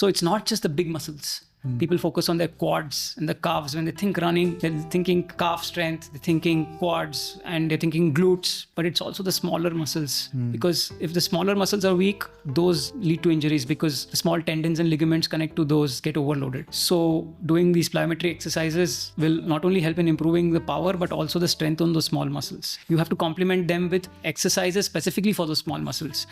So it's not just the big muscles. People focus on their quads and the calves. When they think running, they're thinking calf strength, they're thinking quads, and they're thinking glutes. But it's also the smaller muscles. Because if the smaller muscles are weak, those lead to injuries because the small tendons and ligaments connect to those get overloaded. So doing these plyometry exercises will not only help in improving the power, but also the strength on those small muscles. You have to complement them with exercises specifically for those small muscles.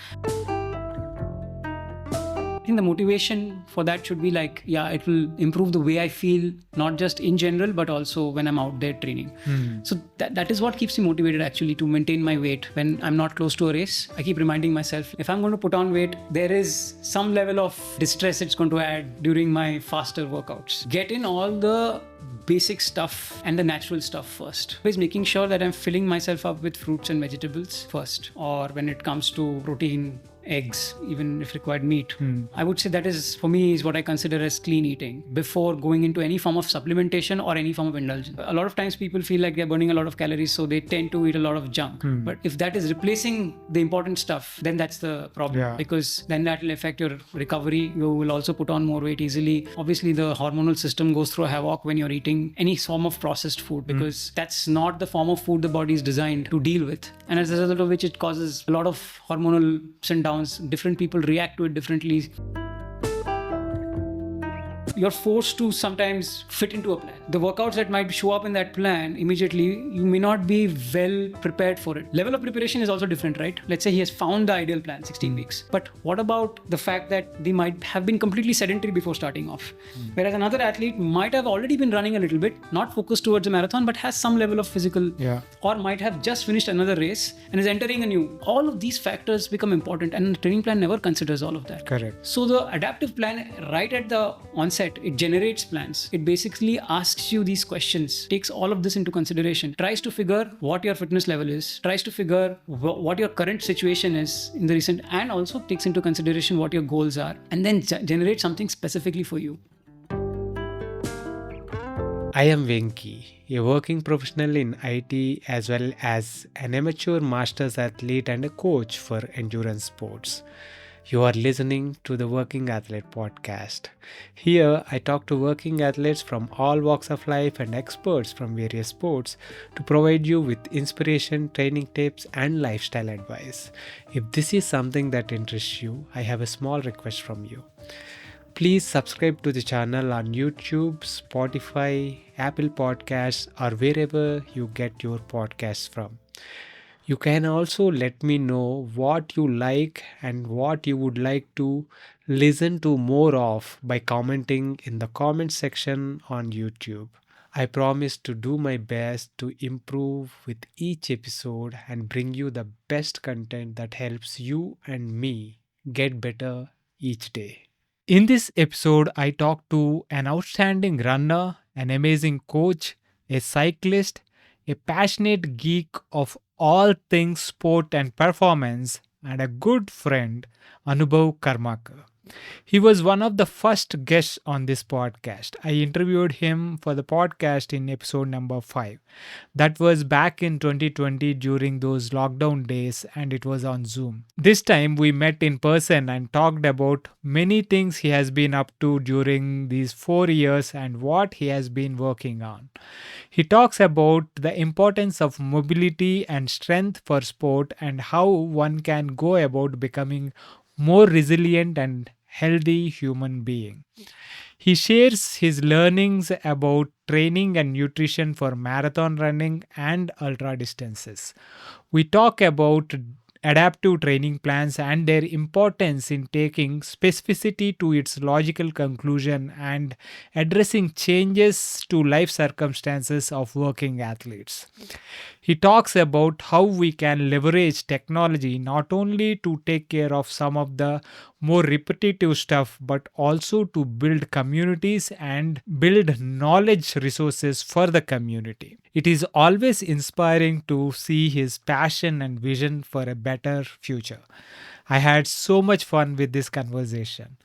I think the motivation for that should be like, it will improve the way I feel, not just in general, but also when I'm out there training. So that is what keeps me motivated actually to maintain my weight when I'm not close to a race. I keep reminding myself, if I'm going to put on weight, there is some level of distress it's going to add during my faster workouts. Get in all the basic stuff and the natural stuff first. Always making sure that I'm filling myself up with fruits and vegetables first, or when it comes to protein, eggs, even if required meat. I would say that is, for me, is what I consider as clean eating before going into any form of supplementation or any form of indulgence. A lot of times people feel like they're burning a lot of calories, so they tend to eat a lot of junk. But if that is replacing the important stuff, then that's the problem, because then that will affect your recovery. You will also put on more weight easily. Obviously, the hormonal system goes through a havoc when you're eating any form of processed food, because that's not the form of food the body is designed to deal with. And as a result of which, it causes a lot of hormonal ups and downs. Different people react to it differently. You're forced to sometimes fit into a plan. The workouts that might show up in that plan immediately, you may not be well prepared for it. Level of preparation is also different, right? Let's say he has found the ideal plan, 16 weeks. But what about the fact that they might have been completely sedentary before starting off? Whereas another athlete might have already been running a little bit, not focused towards a marathon, but has some level of physical, or might have just finished another race and is entering a new. All of these factors become important, and the training plan never considers all of that. Correct. So the adaptive plan, right at the onset, it generates plans. It basically asks you these questions, takes all of this into consideration, tries to figure what your fitness level is, tries to figure what your current situation is in the recent, and also takes into consideration what your goals are, and then generates something specifically for you. I am Venki, a working professional in IT as well as an amateur masters athlete and a coach for endurance sports. You are listening to the Working Athlete Podcast. Here, I talk to working athletes from all walks of life and experts from various sports to provide you with inspiration, training tips, and lifestyle advice. If this is something that interests you, I have a small request from you. Please subscribe to the channel on YouTube, Spotify, Apple Podcasts, or wherever you get your podcasts from. You can also let me know what you like and what you would like to listen to more of by commenting in the comment section on YouTube. I promise to do my best to improve with each episode and bring you the best content that helps you and me get better each day. In this episode, I talk to an outstanding runner, an amazing coach, a cyclist, a passionate geek of all things sport and performance, and a good friend, Anubhav Karmakar. He was one of the first guests on this podcast. I interviewed him for the podcast in episode number 5. That was back in 2020 during those lockdown days, and it was on Zoom. This time we met in person and talked about many things he has been up to during these 4 years and what he has been working on. He talks about the importance of mobility and strength for sport and how one can go about becoming more resilient and healthy human being. He shares his learnings about training and nutrition for marathon running and ultra distances. We talk about adaptive training plans and their importance in taking specificity to its logical conclusion and addressing changes to life circumstances of working athletes. He talks about how we can leverage technology not only to take care of some of the more repetitive stuff, but also to build communities and build knowledge resources for the community. It is always inspiring to see his passion and vision for a better future. I had so much fun with this conversation.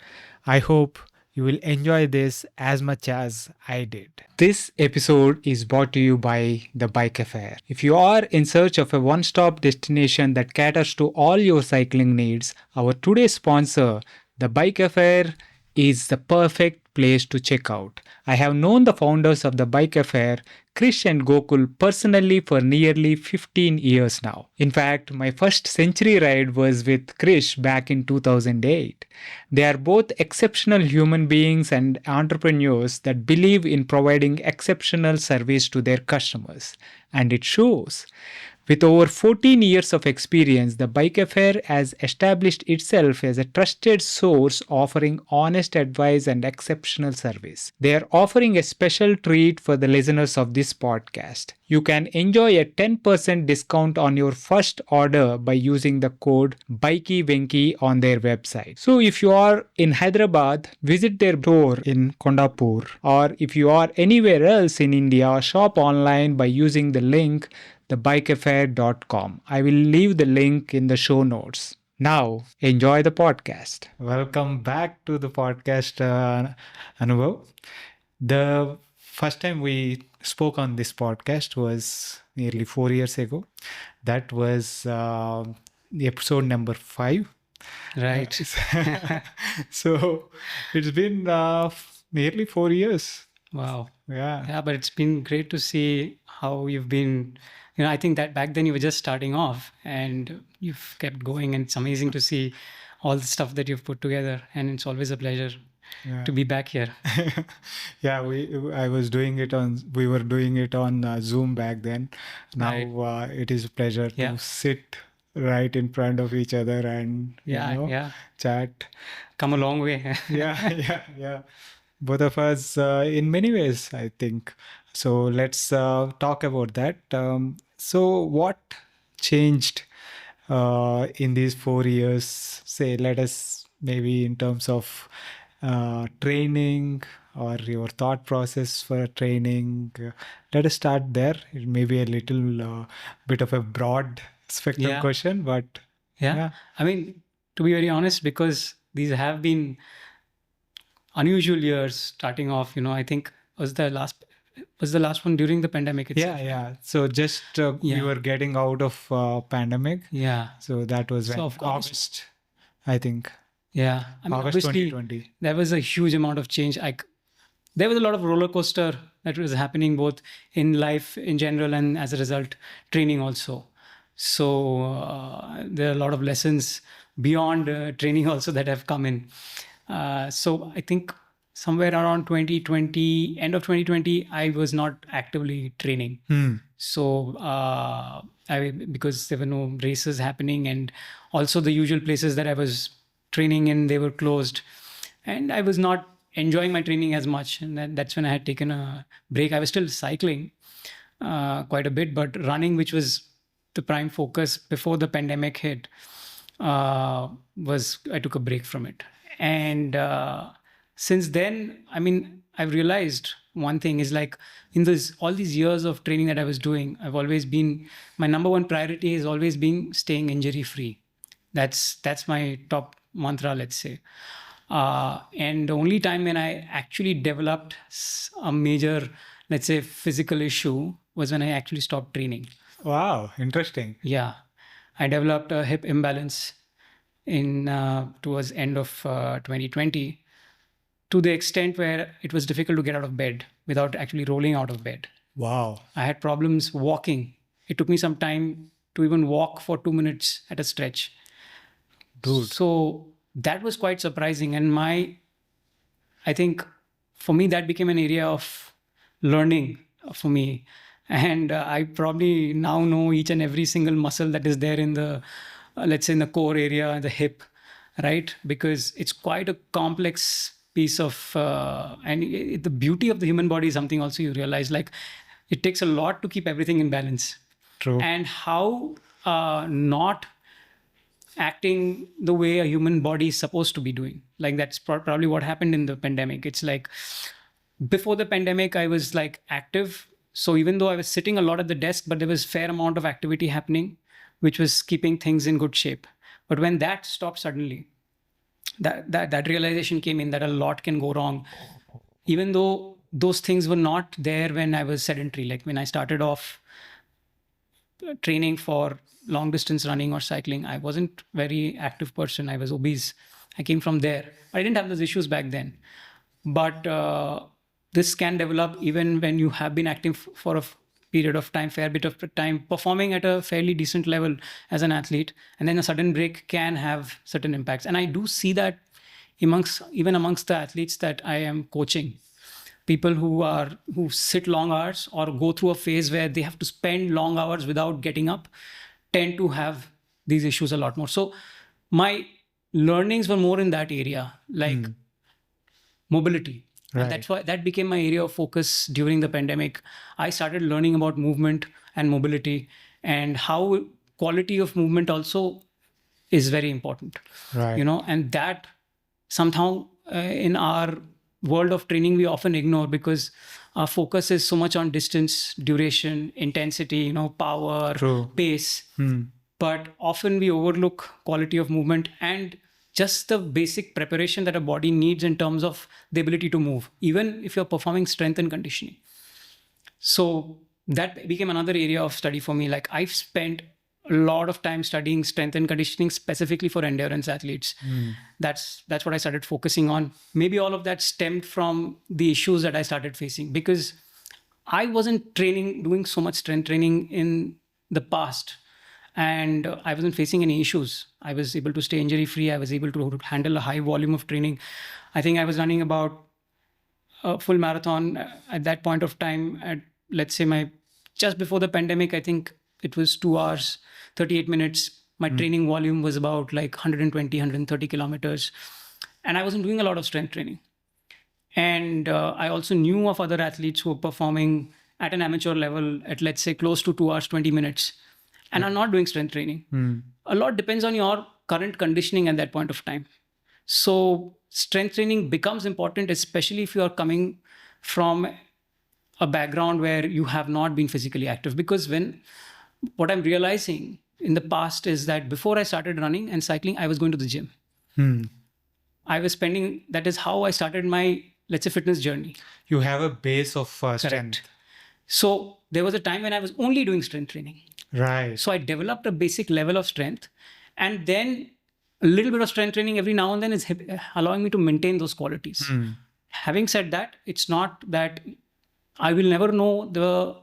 I hope you will enjoy this as much as I did. This episode is brought to you by The Bike Affair. If you are in search of a one-stop destination that caters to all your cycling needs, our today's sponsor, The Bike Affair, is the perfect place to check out. I have known the founders of the Bike Affair, Krish and Gokul, personally for nearly 15 years now. In fact, my first century ride was with Krish back in 2008. They are both exceptional human beings and entrepreneurs that believe in providing exceptional service to their customers. And it shows. With over 14 years of experience, the Bike Affair has established itself as a trusted source offering honest advice and exceptional service. They are offering a special treat for the listeners of this podcast. You can enjoy a 10% discount on your first order by using the code BikeyWenky on their website. So if you are in Hyderabad, visit their store in Kondapur, or if you are anywhere else in India, shop online by using the link thebikeaffair.com. I will leave the link in the show notes. Now, enjoy the podcast. Welcome back to the podcast, Anubhav. The first time we spoke on this podcast was nearly 4 years ago. That was the episode number 5. Right. So it's been nearly 4 years. Wow. Yeah. Yeah, but it's been great to see how you've been. I think that back then you were just starting off and you've kept going, and it's amazing to see all the stuff that you've put together. And it's always a pleasure to be back here. Yeah, we were doing it on Zoom back then. Now it is a pleasure to sit right in front of each other and chat. Come a long way. Yeah. Both of us in many ways, I think. So let's talk about that. So what changed in these 4 years? Say, let us maybe in terms of training or your thought process for training. Let us start there. It may be a little bit of a broad spectrum question, but yeah. I mean, to be very honest, because these have been unusual years starting off, I think was the last one during the pandemic itself. Yeah. So just we were getting out of pandemic. Yeah. So that was when August, I think. Yeah. I mean, August 2020. There was a huge amount of change. There was a lot of roller coaster that was happening both in life in general and as a result training also. So there are a lot of lessons beyond training also that have come in. So I think somewhere around 2020, end of 2020, I was not actively training. So because there were no races happening, and also the usual places that I was training in, they were closed, and I was not enjoying my training as much. And that's when I had taken a break. I was still cycling quite a bit, but running, which was the prime focus before the pandemic hit, I took a break from it. And since then, I mean, I've realized one thing is like in all these years of training that I was doing, my number one priority has always been staying injury free. That's my top mantra, let's say. And the only time when I actually developed a major, let's say, physical issue was when I actually stopped training. Wow, interesting. Yeah. I developed a hip imbalance towards end of 2020, to the extent where it was difficult to get out of bed without actually rolling out of bed. Wow. I had problems walking. It took me some time to even walk for 2 minutes at a stretch. Dude. So that was quite surprising. And I think for me, that became an area of learning for me. And I probably now know each and every single muscle that is there in the, let's say in the core area, the hip, right? Because it's quite a complex piece of, the beauty of the human body is something also you realize, like it takes a lot to keep everything in balance. True. And how not acting the way a human body is supposed to be doing. Like that's probably what happened in the pandemic. It's like before the pandemic, I was like active. So even though I was sitting a lot at the desk, but there was fair amount of activity happening, which was keeping things in good shape. But when that stopped suddenly, that realization came in that a lot can go wrong. Even though those things were not there when I was sedentary, like when I started off training for long distance running or cycling, I wasn't very active person. I was obese. I came from there. I didn't have those issues back then. But this can develop even when you have been acting for a period of time, fair bit of time, performing at a fairly decent level as an athlete, and then a sudden break can have certain impacts. And I do see that amongst the athletes that I am coaching, people who sit long hours or go through a phase where they have to spend long hours without getting up, tend to have these issues a lot more. So my learnings were more in that area, like mobility. Right. And that's why that became my area of focus during the pandemic. I started learning about movement and mobility, and how quality of movement also is very important. Right. And that somehow in our world of training we often ignore, because our focus is so much on distance, duration, intensity, power, True. pace. Hmm. But often we overlook quality of movement and just the basic preparation that a body needs in terms of the ability to move, even if you're performing strength and conditioning. So that became another area of study for me. Like, I've spent a lot of time studying strength and conditioning specifically for endurance athletes. That's what I started focusing on. Maybe all of that stemmed from the issues that I started facing, because I wasn't doing so much strength training in the past, and I wasn't facing any issues. I was able to stay injury free. I was able to handle a high volume of training. I think I was running about a full marathon at that point of time. At, let's say, just before the pandemic, I think it was 2 hours, 38 minutes. My training volume was about like 120, 130 kilometers. And I wasn't doing a lot of strength training. And I also knew of other athletes who were performing at an amateur level at, let's say, close to 2 hours, 20 minutes. And are not doing strength training. A lot depends on your current conditioning at that point of time. So strength training becomes important, especially if you are coming from a background where you have not been physically active. Because what I'm realizing in the past is that before I started running and cycling, I was going to the gym. I was that is how I started my, let's say, fitness journey. You have a base of strength. So there was a time when I was only doing strength training. Right. So I developed a basic level of strength, and then a little bit of strength training every now and then is allowing me to maintain those qualities. Having said that, it's not that I will never know the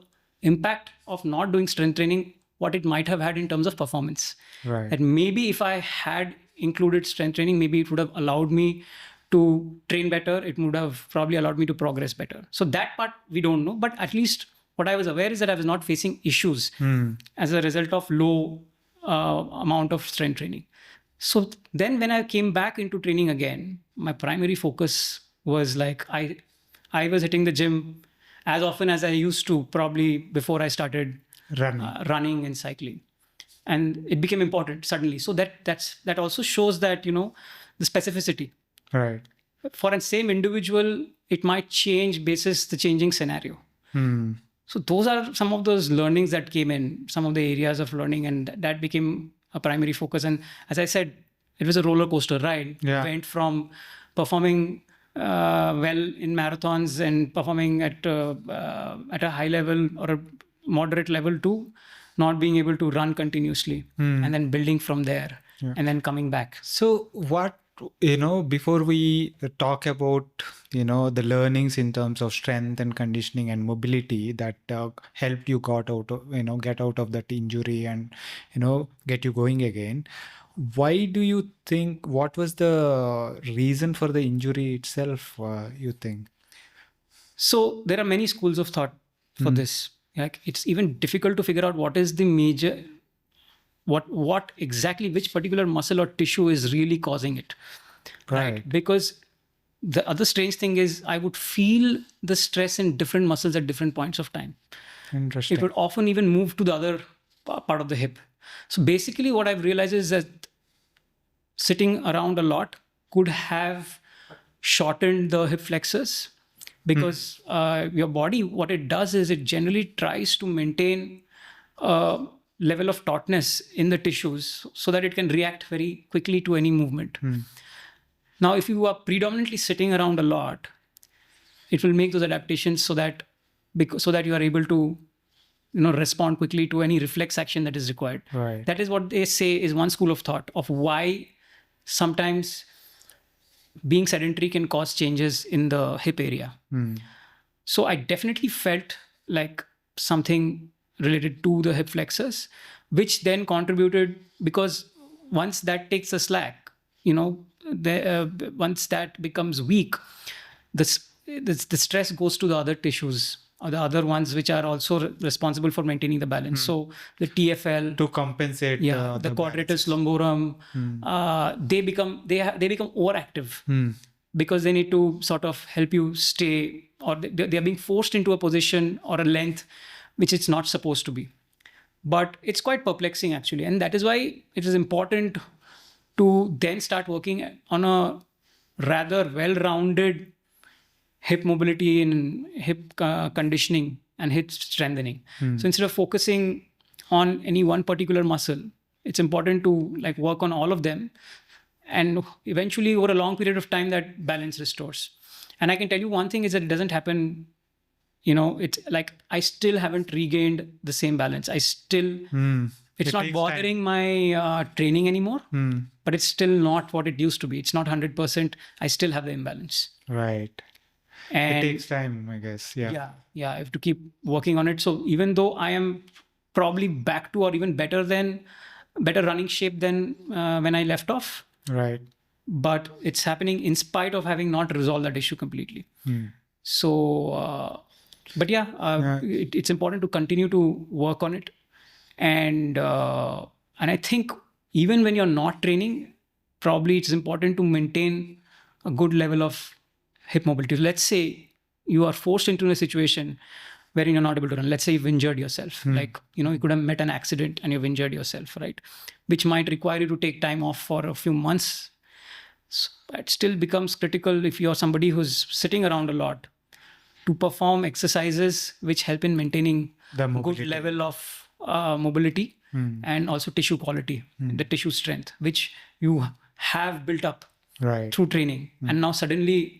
impact of not doing strength training, what it might have had in terms of performance. Right. That maybe if I had included strength training, maybe it would have allowed me to train better. It would have probably allowed me to progress better. So that part we don't know, but at least what I was aware is that I was not facing issues as a result of low amount of strength training. So then when I came back into training again, my primary focus was like, I was hitting the gym as often as I used to, probably before I started running and cycling. And it became important suddenly. So that also shows that, the specificity. Right. For a same individual, it might change basis the changing scenario. So those are some of those learnings that came in, some of the areas of learning, and that became a primary focus. And as I said, it was a roller coaster ride. Yeah. Went from performing well in marathons and performing at a high level or a moderate level to not being able to run continuously, and then building from there, and then coming back. So what, before we talk about, the learnings in terms of strength and conditioning and mobility that helped you get out of that injury and, get you going again, why do you think, what was the reason for the injury itself, you think? So there are many schools of thought for this. Like, it's even difficult to figure out what is the major, what exactly, which particular muscle or tissue is really causing it. Right. Because the other strange thing is I would feel the stress in different muscles at different points of time. Interesting. It would often even move to the other part of the hip. So basically what I've realized is that sitting around a lot could have shortened the hip flexors, because your body, what it does is it generally tries to maintain a level of tautness in the tissues so that it can react very quickly to any movement. Now, if you are predominantly sitting around a lot, it will make those adaptations so that you are able to, respond quickly to any reflex action that is required. Right. That is what they say is one school of thought of why sometimes being sedentary can cause changes in the hip area. So I definitely felt like something related to the hip flexors, which then contributed, because once that takes a slack, once that becomes weak, the stress goes to the other tissues or the other ones which are also responsible for maintaining the balance. So the TFL, to compensate the quadratus lumborum, they become overactive because they need to sort of help you stay, or they are being forced into a position or a length which it's not supposed to be. But it's quite perplexing actually, and that is why it is important to then start working on a rather well-rounded hip mobility and hip conditioning and hip strengthening. So instead of focusing on any one particular muscle, it's important to like work on all of them, and eventually over a long period of time that balance restores. And I can tell you one thing is that it doesn't happen, it's like I still haven't regained the same balance. I still it's not bothering my training anymore, but it's still not what it used to be. It's not 100%. I still have the imbalance. Right. And it takes time, I guess. Yeah. I have to keep working on it. So even though I am probably back to or even better running shape than when I left off, right, but it's happening in spite of having not resolved that issue completely. So but it's important to continue to work on it, and I think even when you're not training, probably it's important to maintain a good level of hip mobility. Let's say you are forced into a situation wherein you're not able to run. Let's say you've injured yourself. Like, you could have met an accident and you've injured yourself, right? Which might require you to take time off for a few months. So it still becomes critical if you're somebody who's sitting around a lot to perform exercises which help in maintaining the a good level of mobility and also tissue quality, the tissue strength, which you have built up through training. And now suddenly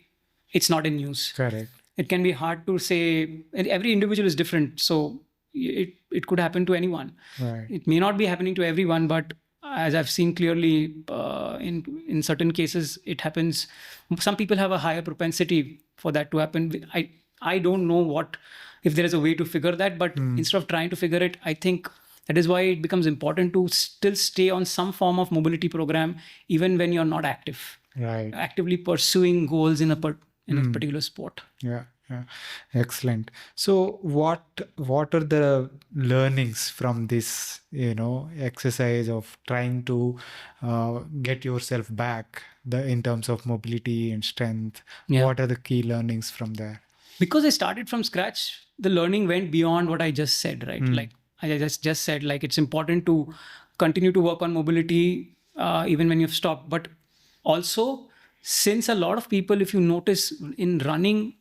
it's not in use. Correct. It can be hard to say. Every individual is different. So it could happen to anyone. Right. It may not be happening to everyone, but as I've seen clearly in certain cases, it happens. Some people have a higher propensity for that to happen. I don't know if there is a way to figure that, but instead of trying to figure it, I think that is why it becomes important to still stay on some form of mobility program, even when you're not active. Right. Actively pursuing goals in a particular sport. Yeah. Excellent. So what are the learnings from this, exercise of trying to get yourself back in terms of mobility and strength? Yeah. What are the key learnings from there? Because I started from scratch, the learning went beyond what I just said, right? Like I just said, like it's important to continue to work on mobility even when you've stopped. But also, since a lot of people, if you notice in running,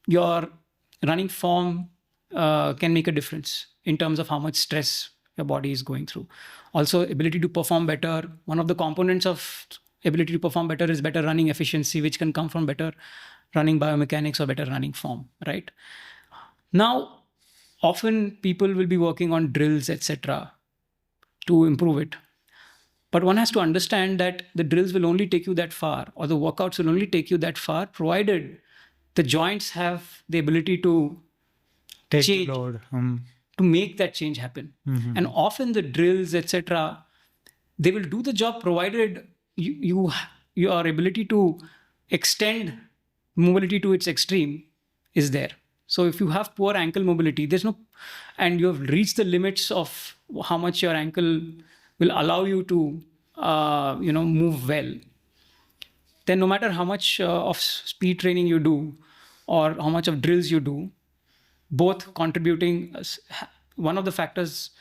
your running form can make a difference in terms of how much stress your body is going through. Also, ability to perform better. One of the components of ability to perform better is better running efficiency, which can come from better running biomechanics or better running form, right? Now, often people will be working on drills, etc., to improve it. But one has to understand that the drills will only take you that far, or the workouts will only take you that far, provided the joints have the ability to Take change, load. to make that change happen. And often the drills, etc., they will do the job provided your ability to extend mobility to its extreme is there. So if you have poor ankle mobility, and you have reached the limits of how much your ankle will allow you to, move well, then no matter how much of speed training you do or how much of drills you do, both contributing, one of the factors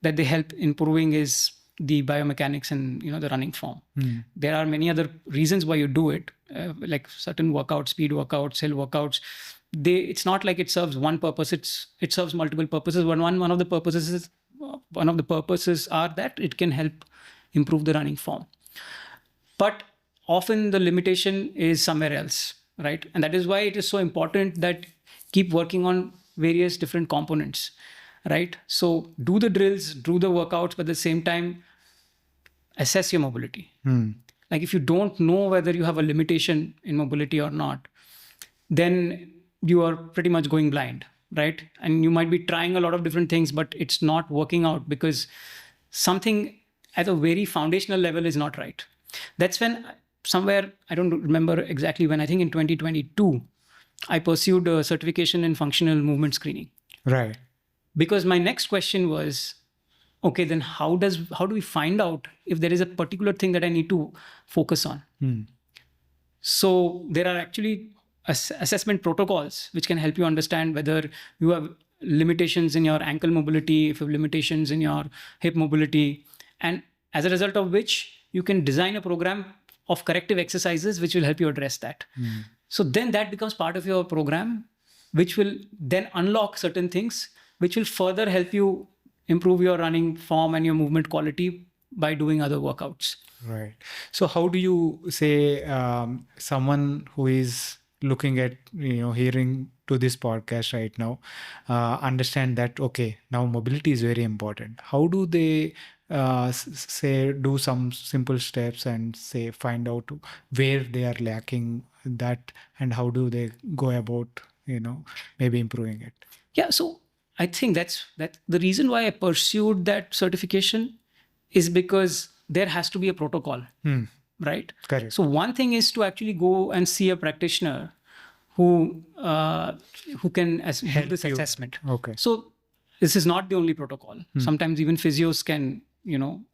that they help improving is the biomechanics and, the running form. There are many other reasons why you do it, like certain workouts, speed workouts, hill workouts. It's not like it serves one purpose. It serves multiple purposes. One of the purposes are that it can help improve the running form. But often the limitation is somewhere else, right? And that is why it is so important that keep working on various different components, right? So do the drills, do the workouts, but at the same time, assess your mobility. Like if you don't know whether you have a limitation in mobility or not, then you are pretty much going blind, right? And you might be trying a lot of different things, but it's not working out because something at a very foundational level is not right. That's when somewhere, I don't remember exactly when, I think in 2022, I pursued a certification in functional movement screening. Right. Because my next question was, okay, then how do we find out if there is a particular thing that I need to focus on? So there are actually assessment protocols which can help you understand whether you have limitations in your ankle mobility, if you have limitations in your hip mobility, and as a result of which you can design a program of corrective exercises which will help you address that. So then that becomes part of your program, which will then unlock certain things which will further help you improve your running form and your movement quality by doing other workouts. Right. So how do you say someone who is looking at, hearing to this podcast right now, understand that, okay, now mobility is very important. How do they say, do some simple steps and say, find out where they are lacking that, and how do they go about, maybe improving it? Yeah. So I think that's the reason why I pursued that certification is because there has to be a protocol, right? Correct. So one thing is to actually go and see a practitioner who can help this assessment. Okay. So this is not the only protocol. Sometimes even physios can,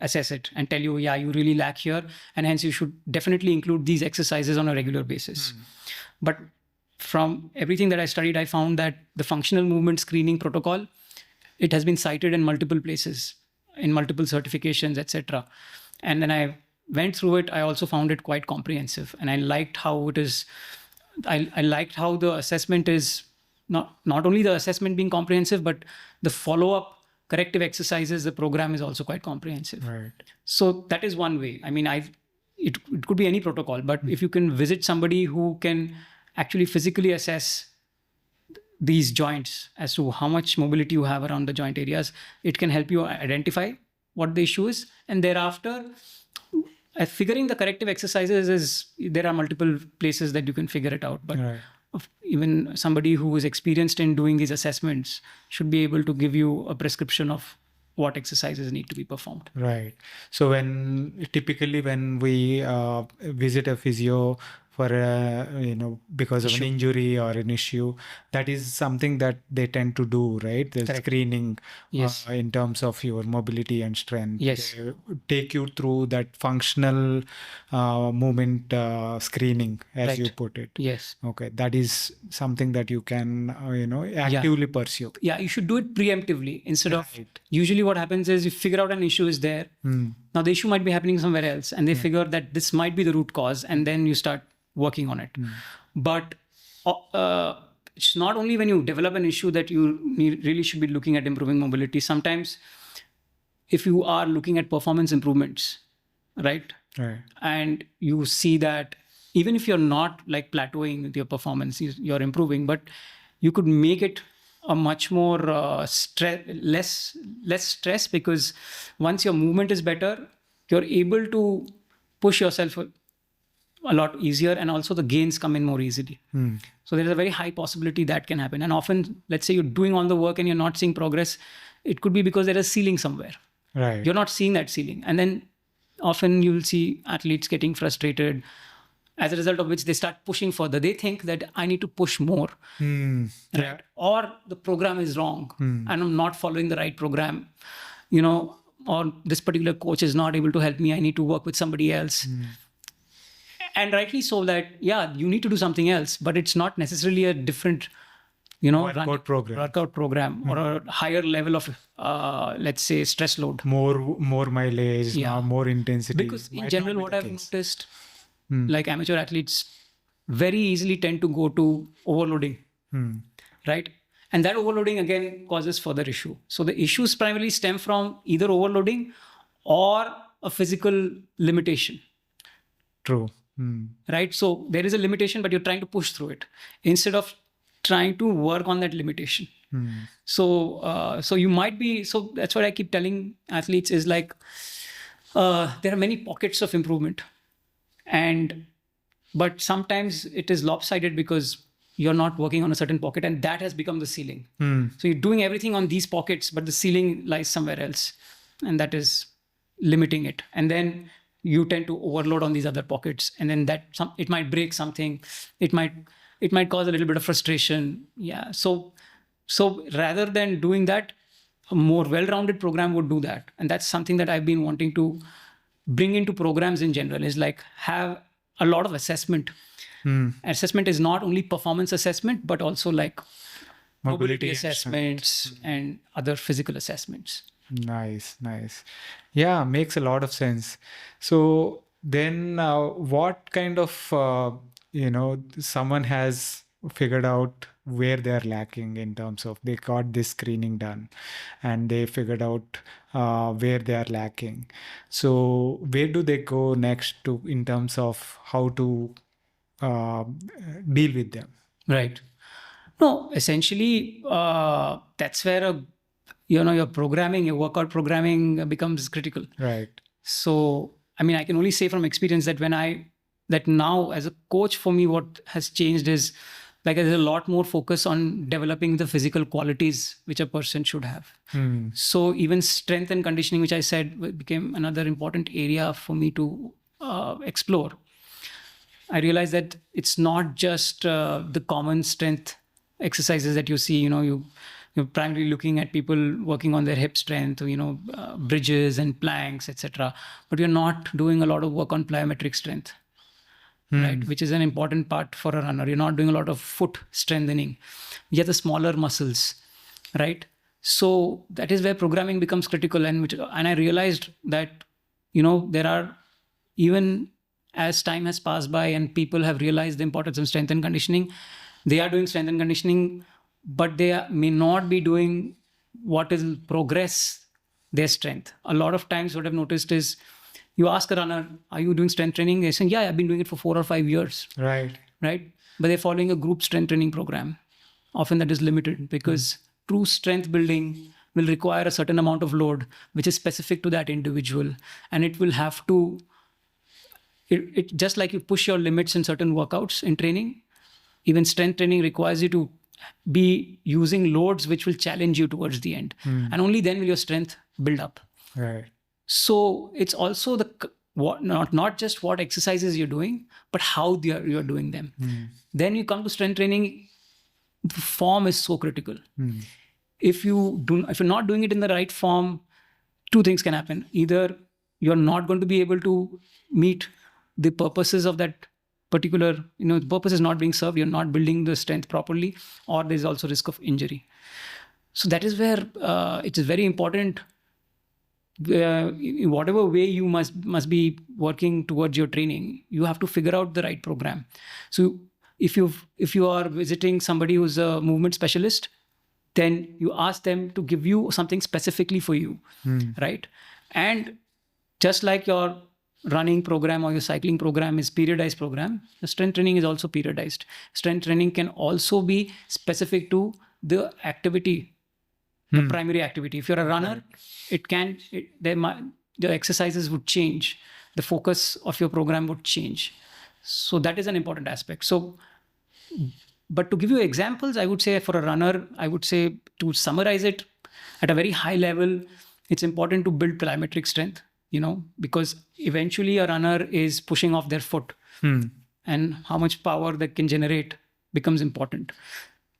assess it and tell you, yeah, you really lack here, and hence you should definitely include these exercises on a regular basis. But from everything that I studied, I found that the functional movement screening protocol, it has been cited in multiple places, in multiple certifications, etc. And then I went through it. I also found it quite comprehensive, and I liked how it is. I liked how the assessment is not only the assessment being comprehensive, but the follow-up corrective exercises, the program is also quite comprehensive. Right. So that is one way. I mean, it could be any protocol, but if you can visit somebody who can actually physically assess these joints as to how much mobility you have around the joint areas, it can help you identify what the issue is. And thereafter, figuring the corrective exercises there are multiple places that you can figure it out. But even somebody who is experienced in doing these assessments should be able to give you a prescription of what exercises need to be performed. Right. So typically when we visit a physio for because of an injury or an issue, that is something that they tend to do, right? The screening in terms of your mobility and strength. Yes. They take you through that functional movement screening, as you put it. Yes. Okay. That is something that you can, actively pursue. Yeah, you should do it preemptively instead of, usually what happens is you figure out an issue is there. Now the issue might be happening somewhere else, and they figure that this might be the root cause, and then you start working on it. But it's not only when you develop an issue that you really should be looking at improving mobility. Sometimes if you are looking at performance improvements, right? And you see that even if you're not like plateauing with your performance, you're improving, but you could make it a much more less stress, because once your movement is better, you're able to push yourself a lot easier, and also the gains come in more easily. So there's a very high possibility that can happen. And often, let's say you're doing all the work and you're not seeing progress, it could be because there is a ceiling somewhere. Right. You're not seeing that ceiling. And then often you'll see athletes getting frustrated, as a result of which they start pushing further. They think that I need to push more, right? Or the program is wrong and I'm not following the right program, or this particular coach is not able to help me. I need to work with somebody else. And rightly so that, you need to do something else, but it's not necessarily a different, workout program or a higher level of, let's say, stress load. More mileage, more intensity. Because in general, what I've noticed, like amateur athletes very easily tend to go to overloading, right? And that overloading again causes further issue. So the issues primarily stem from either overloading or a physical limitation. True. Right? So there is a limitation, but you're trying to push through it instead of trying to work on that limitation. So you might be, so that's what I keep telling athletes is like, there are many pockets of improvement. But sometimes it is lopsided because you're not working on a certain pocket, and that has become the ceiling. So you're doing everything on these pockets, but the ceiling lies somewhere else, and that is limiting it. And then you tend to overload on these other pockets, and then it might break something. It might cause a little bit of frustration. Yeah. So rather than doing that, a more well-rounded program would do that. And that's something that I've been wanting to bring into programs in general, is like have a lot of assessment. Assessment is not only performance assessment, but also like mobility assessments and other physical assessments. Nice. Yeah, makes a lot of sense. So then what kind of, someone has figured out where they're lacking in terms of they got this screening done and they figured out where they are lacking. So where do they go next in terms of how to deal with them? Right. No, essentially, that's where your programming, your workout programming becomes critical. Right. So, I mean, I can only say from experience that that now as a coach, for me, what has changed is like there's a lot more focus on developing the physical qualities which a person should have. So even strength and conditioning, which I said became another important area for me to explore. I realized that it's not just the common strength exercises that you see. You're primarily looking at people working on their hip strength, bridges and planks, etc. But you're not doing a lot of work on plyometric strength, right? Which is an important part for a runner. You're not doing a lot of foot strengthening. Yet the smaller muscles, right? So that is where programming becomes critical. And I realized that, there are, even as time has passed by and people have realized the importance of strength and conditioning, they are doing strength and conditioning, but they may not be doing what will progress their strength. A lot of times what I've noticed is you ask a runner, are you doing strength training? They're saying, yeah, I've been doing it for 4 or 5 years. Right. But they're following a group strength training program. Often that is limited because true strength building will require a certain amount of load, which is specific to that individual. And it will have to, it just like you push your limits in certain workouts in training, even strength training requires you to be using loads which will challenge you towards the end. And only then will your strength build up. Right. So it's also not just what exercises you're doing, but how you're doing them. Then you come to strength training, the form is so critical. If you're not doing it in the right form, 2 things can happen. Either you're not going to be able to meet the purposes of that particular, the purpose is not being served, you're not building the strength properly, or there's also risk of injury. So that is where it is very important. In whatever way you must be working towards your training, you have to figure out the right program. So if you are visiting somebody who's a movement specialist, then you ask them to give you something specifically for you, right? And just like your running program or your cycling program is periodized program, the strength training is also periodized. Strength training can also be specific to the activity, the primary activity. If you're a runner, the exercises would change. The focus of your program would change. So that is an important aspect. But to give you examples, I would say for a runner, to summarize it at a very high level, it's important to build plyometric strength, because eventually a runner is pushing off their foot and how much power that can generate becomes important.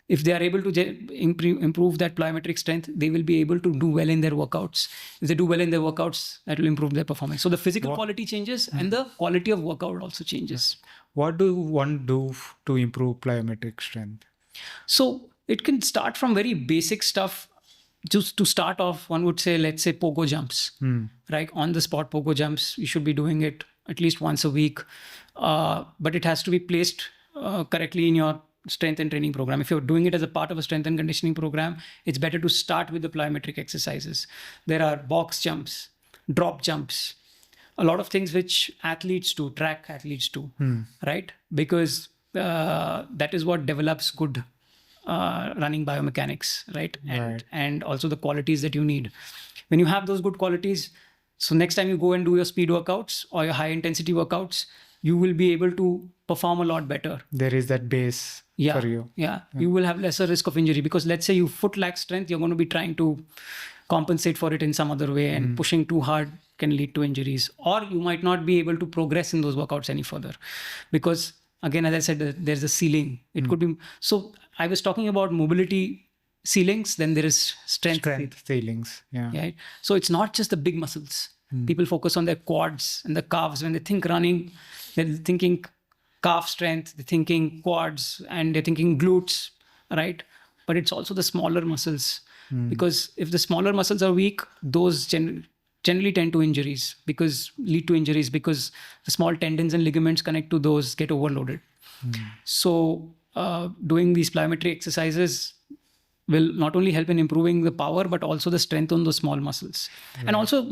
If they are able to improve that plyometric strength, they will be able to do well in their workouts. If they do well in their workouts, that will improve their performance. So the physical quality changes and the quality of workout also changes. What do one do to improve plyometric strength? So it can start from very basic stuff. Just to start off, one would say, let's say pogo jumps, right? On the spot pogo jumps, you should be doing it at least once a week. But it has to be placed correctly in your strength and training program. If you're doing it as a part of a strength and conditioning program, it's better to start with the plyometric exercises. There are box jumps, drop jumps, a lot of things which track athletes do, right? Because that is what develops good running biomechanics, right? And also the qualities that you need. When you have those good qualities, so next time you go and do your speed workouts or your high intensity workouts, you will be able to perform a lot better. There is that base for you. Yeah. You will have lesser risk of injury, because let's say you foot lacks strength, you're going to be trying to compensate for it in some other way, and pushing too hard can lead to injuries, or you might not be able to progress in those workouts any further, because again, as I said, there's a ceiling. It could be. So I was talking about mobility ceilings, then there is strength ceilings. Yeah. Right. So it's not just the big muscles. People focus on their quads and the calves. When they think running, they're thinking calf strength, they're thinking quads, and they're thinking glutes, right? But it's also the smaller muscles, because if the smaller muscles are weak, those generally tend to lead to injuries, because the small tendons and ligaments connect to those get overloaded. So doing these plyometry exercises will not only help in improving the power, but also the strength on those small muscles. And also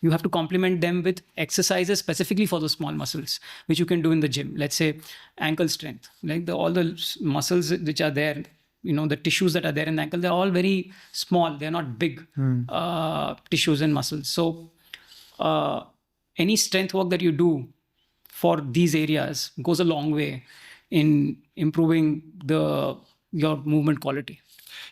you have to complement them with exercises specifically for those small muscles, which you can do in the gym. Let's say ankle strength, like all the muscles which are there, the tissues that are there in the ankle, they're all very small. They're not big tissues and muscles. So any strength work that you do for these areas goes a long way in improving your movement quality.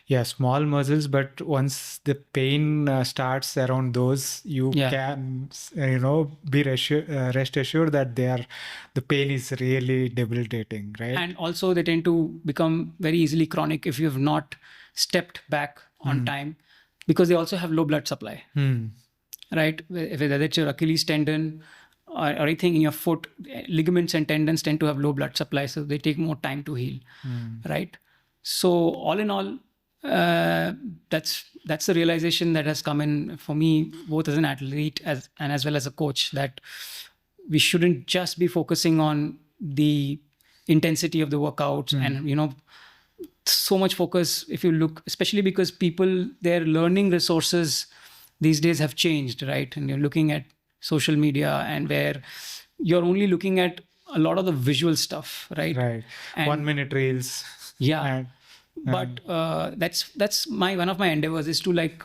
Yeah, small muscles, but once the pain starts around those, you can, be rest assured that the pain is really debilitating, right? And also they tend to become very easily chronic if you have not stepped back on time, because they also have low blood supply, right? Whether it's your Achilles tendon or anything in your foot, ligaments and tendons tend to have low blood supply, so they take more time to heal, right? So all in all, that's the realization that has come in for me, both as an athlete and as well as a coach, that we shouldn't just be focusing on the intensity of the workouts and so much focus. If you look, especially because their learning resources these days have changed, right? And you're looking at social media, and where you're only looking at a lot of the visual stuff, right? Right. And 1 minute reels. Yeah. But that's one of my endeavors is to, like,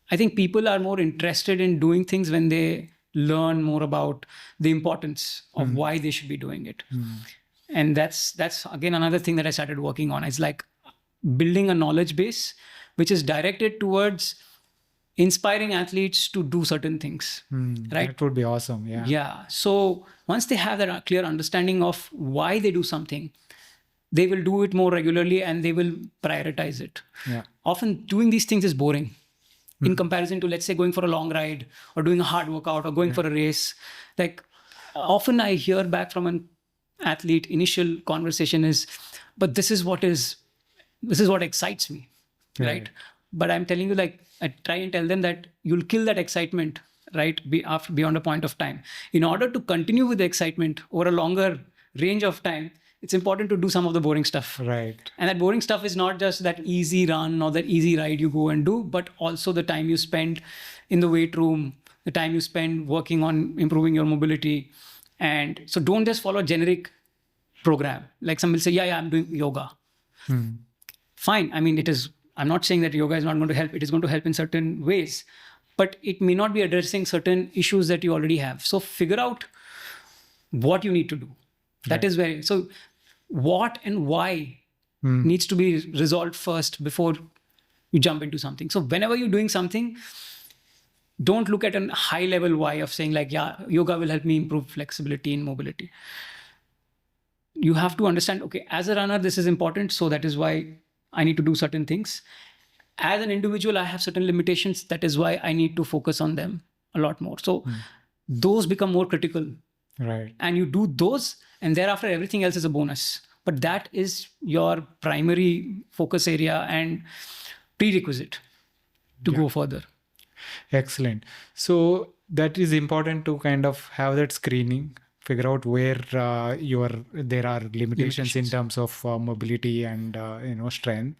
I think people are more interested in doing things when they learn more about the importance of why they should be doing it. And that's again another thing that I started working on. It's like building a knowledge base which is directed towards inspiring athletes to do certain things, right? That would be awesome. Yeah. So once they have that clear understanding of why they do something, they will do it more regularly and they will prioritize it. Yeah. Often doing these things is boring in comparison to, let's say, going for a long ride or doing a hard workout or going for a race. Like, often I hear back from an athlete, initial conversation is, but this is what excites me, right? But I'm telling you, like, I try and tell them that you'll kill that excitement, right? Beyond a point of time. In order to continue with the excitement over a longer range of time, it's important to do some of the boring stuff. Right. And that boring stuff is not just that easy run or that easy ride you go and do, but also the time you spend in the weight room, the time you spend working on improving your mobility. And so don't just follow a generic program. Like some will say, yeah, I'm doing yoga. Fine. I mean, I'm not saying that yoga is not going to help. It is going to help in certain ways, but it may not be addressing certain issues that you already have. So figure out what you need to do. That is where, so what and why needs to be resolved first before you jump into something. So whenever you're doing something, don't look at a high level why of saying, like, yeah, yoga will help me improve flexibility and mobility. You have to understand, okay, as a runner, this is important. So that is why I need to do certain things. As an individual, I have certain limitations. That is why I need to focus on them a lot more. So those become more critical. Right. And you do those, and thereafter everything else is a bonus. But that is your primary focus area and prerequisite to go further. Excellent. So that is important to kind of have that screening, figure out where there are limitations in terms of mobility and strength,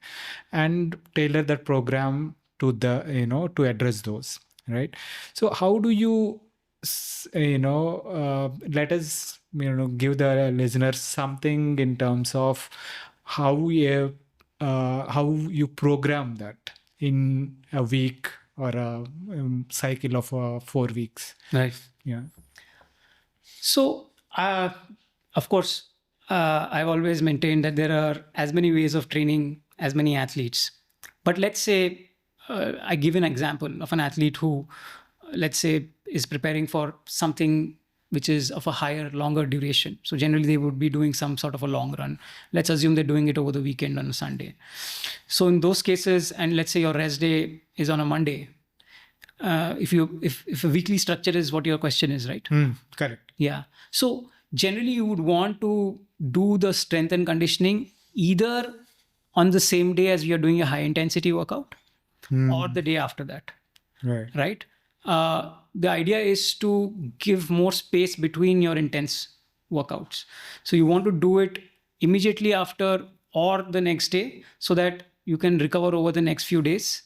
and tailor that program to to address those. Right. So how do you let us give the listeners something in terms of how you program that in a week or a cycle of 4 weeks. Right. Yeah. So Of course, I've always maintained that there are as many ways of training as many athletes. But let's say I give an example of an athlete who, let's say, is preparing for something which is of a higher, longer duration. So generally, they would be doing some sort of a long run. Let's assume they're doing it over the weekend on a Sunday. So in those cases, and let's say your rest day is on a Monday. If a weekly structure is what your question is, right? Correct. Yeah. So generally you would want to do the strength and conditioning either on the same day as you're doing a high intensity workout or the day after that. Right. The idea is to give more space between your intense workouts. So you want to do it immediately after or the next day so that you can recover over the next few days.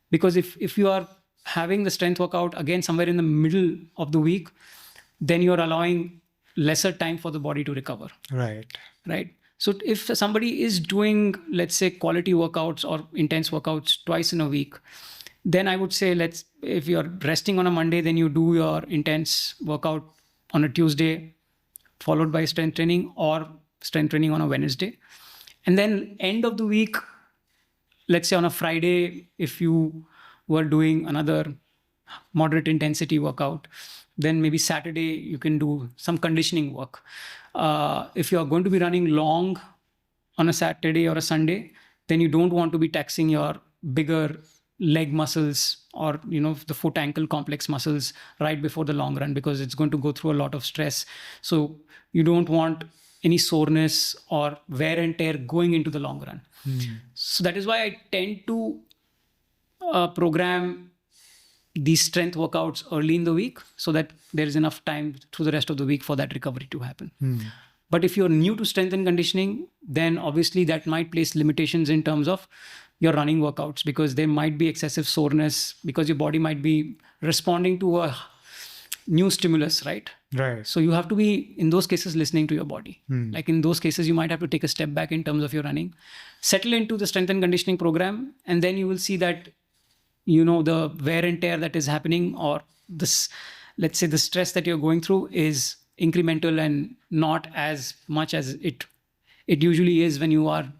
Because if you are having the strength workout again somewhere in the middle of the week, then you're allowing lesser time for the body to recover. Right. So if somebody is doing, let's say, quality workouts or intense workouts twice in a week, then I would say if you're resting on a Monday, then you do your intense workout on a Tuesday, followed by strength training, or strength training on a Wednesday. And then end of the week, let's say on a Friday, if you were doing another moderate intensity workout, then maybe Saturday you can do some conditioning work. If you're going to be running long on a Saturday or a Sunday, then you don't want to be taxing your bigger leg muscles or the foot ankle complex muscles right before the long run, because it's going to go through a lot of stress. So you don't want any soreness or wear and tear going into the long run. So that is why I tend to program these strength workouts early in the week so that there is enough time through the rest of the week for that recovery to happen. But if you're new to strength and conditioning, then obviously that might place limitations in terms of your running workouts, because there might be excessive soreness because your body might be responding to a new stimulus, right? So you have to be, in those cases, listening to your body. Like in those cases, you might have to take a step back in terms of your running, settle into the strength and conditioning program, and then you will see that the wear and tear that is happening, or this, let's say, the stress that you're going through is incremental and not as much as it usually is when you are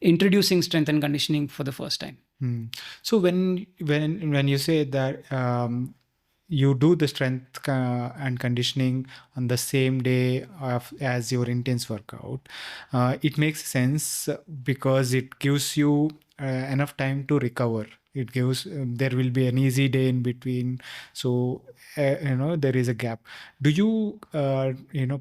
introducing strength and conditioning for the first time. So when you say that you do the strength and conditioning on the same day as your intense workout, it makes sense because it gives you enough time to recover. It gives there will be an easy day in between, so there is a gap. Do you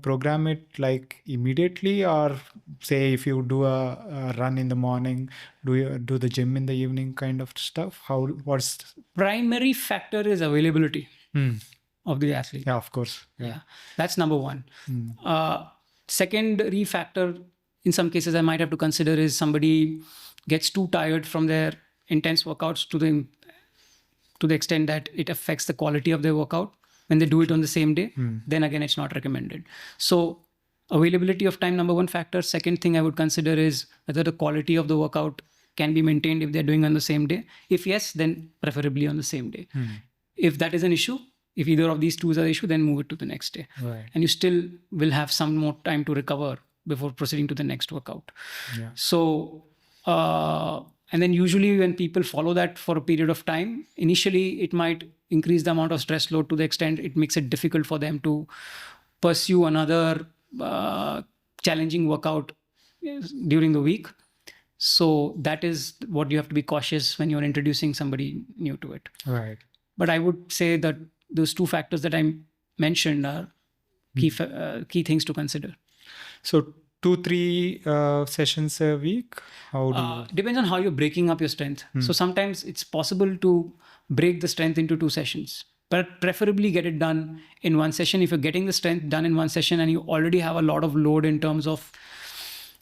program it like immediately, or say if you do a run in the morning, do you do the gym in the evening kind of stuff? What's primary factor is availability of the athlete. Yeah, of course. Yeah, that's number one. Secondary factor in some cases I might have to consider is somebody gets too tired from their intense workouts to the extent that it affects the quality of their workout when they do it on the same day. Then again, it's not recommended. So availability of time, number one factor. Second thing I would consider is whether the quality of the workout can be maintained if they're doing on the same day. If yes, then preferably on the same day. If that is an issue, if either of these two is an issue, then move it to the next day. And you still will have some more time to recover before proceeding to the next workout. So and then usually when people follow that for a period of time, initially it might increase the amount of stress load to the extent it makes it difficult for them to pursue another challenging workout during the week. So that is what you have to be cautious when you're introducing somebody new to it. But I would say that those two factors that I mentioned are key things to consider. So 2-3 sessions a week? How do you... Depends on how you're breaking up your strength. So sometimes it's possible to break the strength into 2 sessions, but preferably get it done in one session. If you're getting the strength done in one session and you already have a lot of load in terms of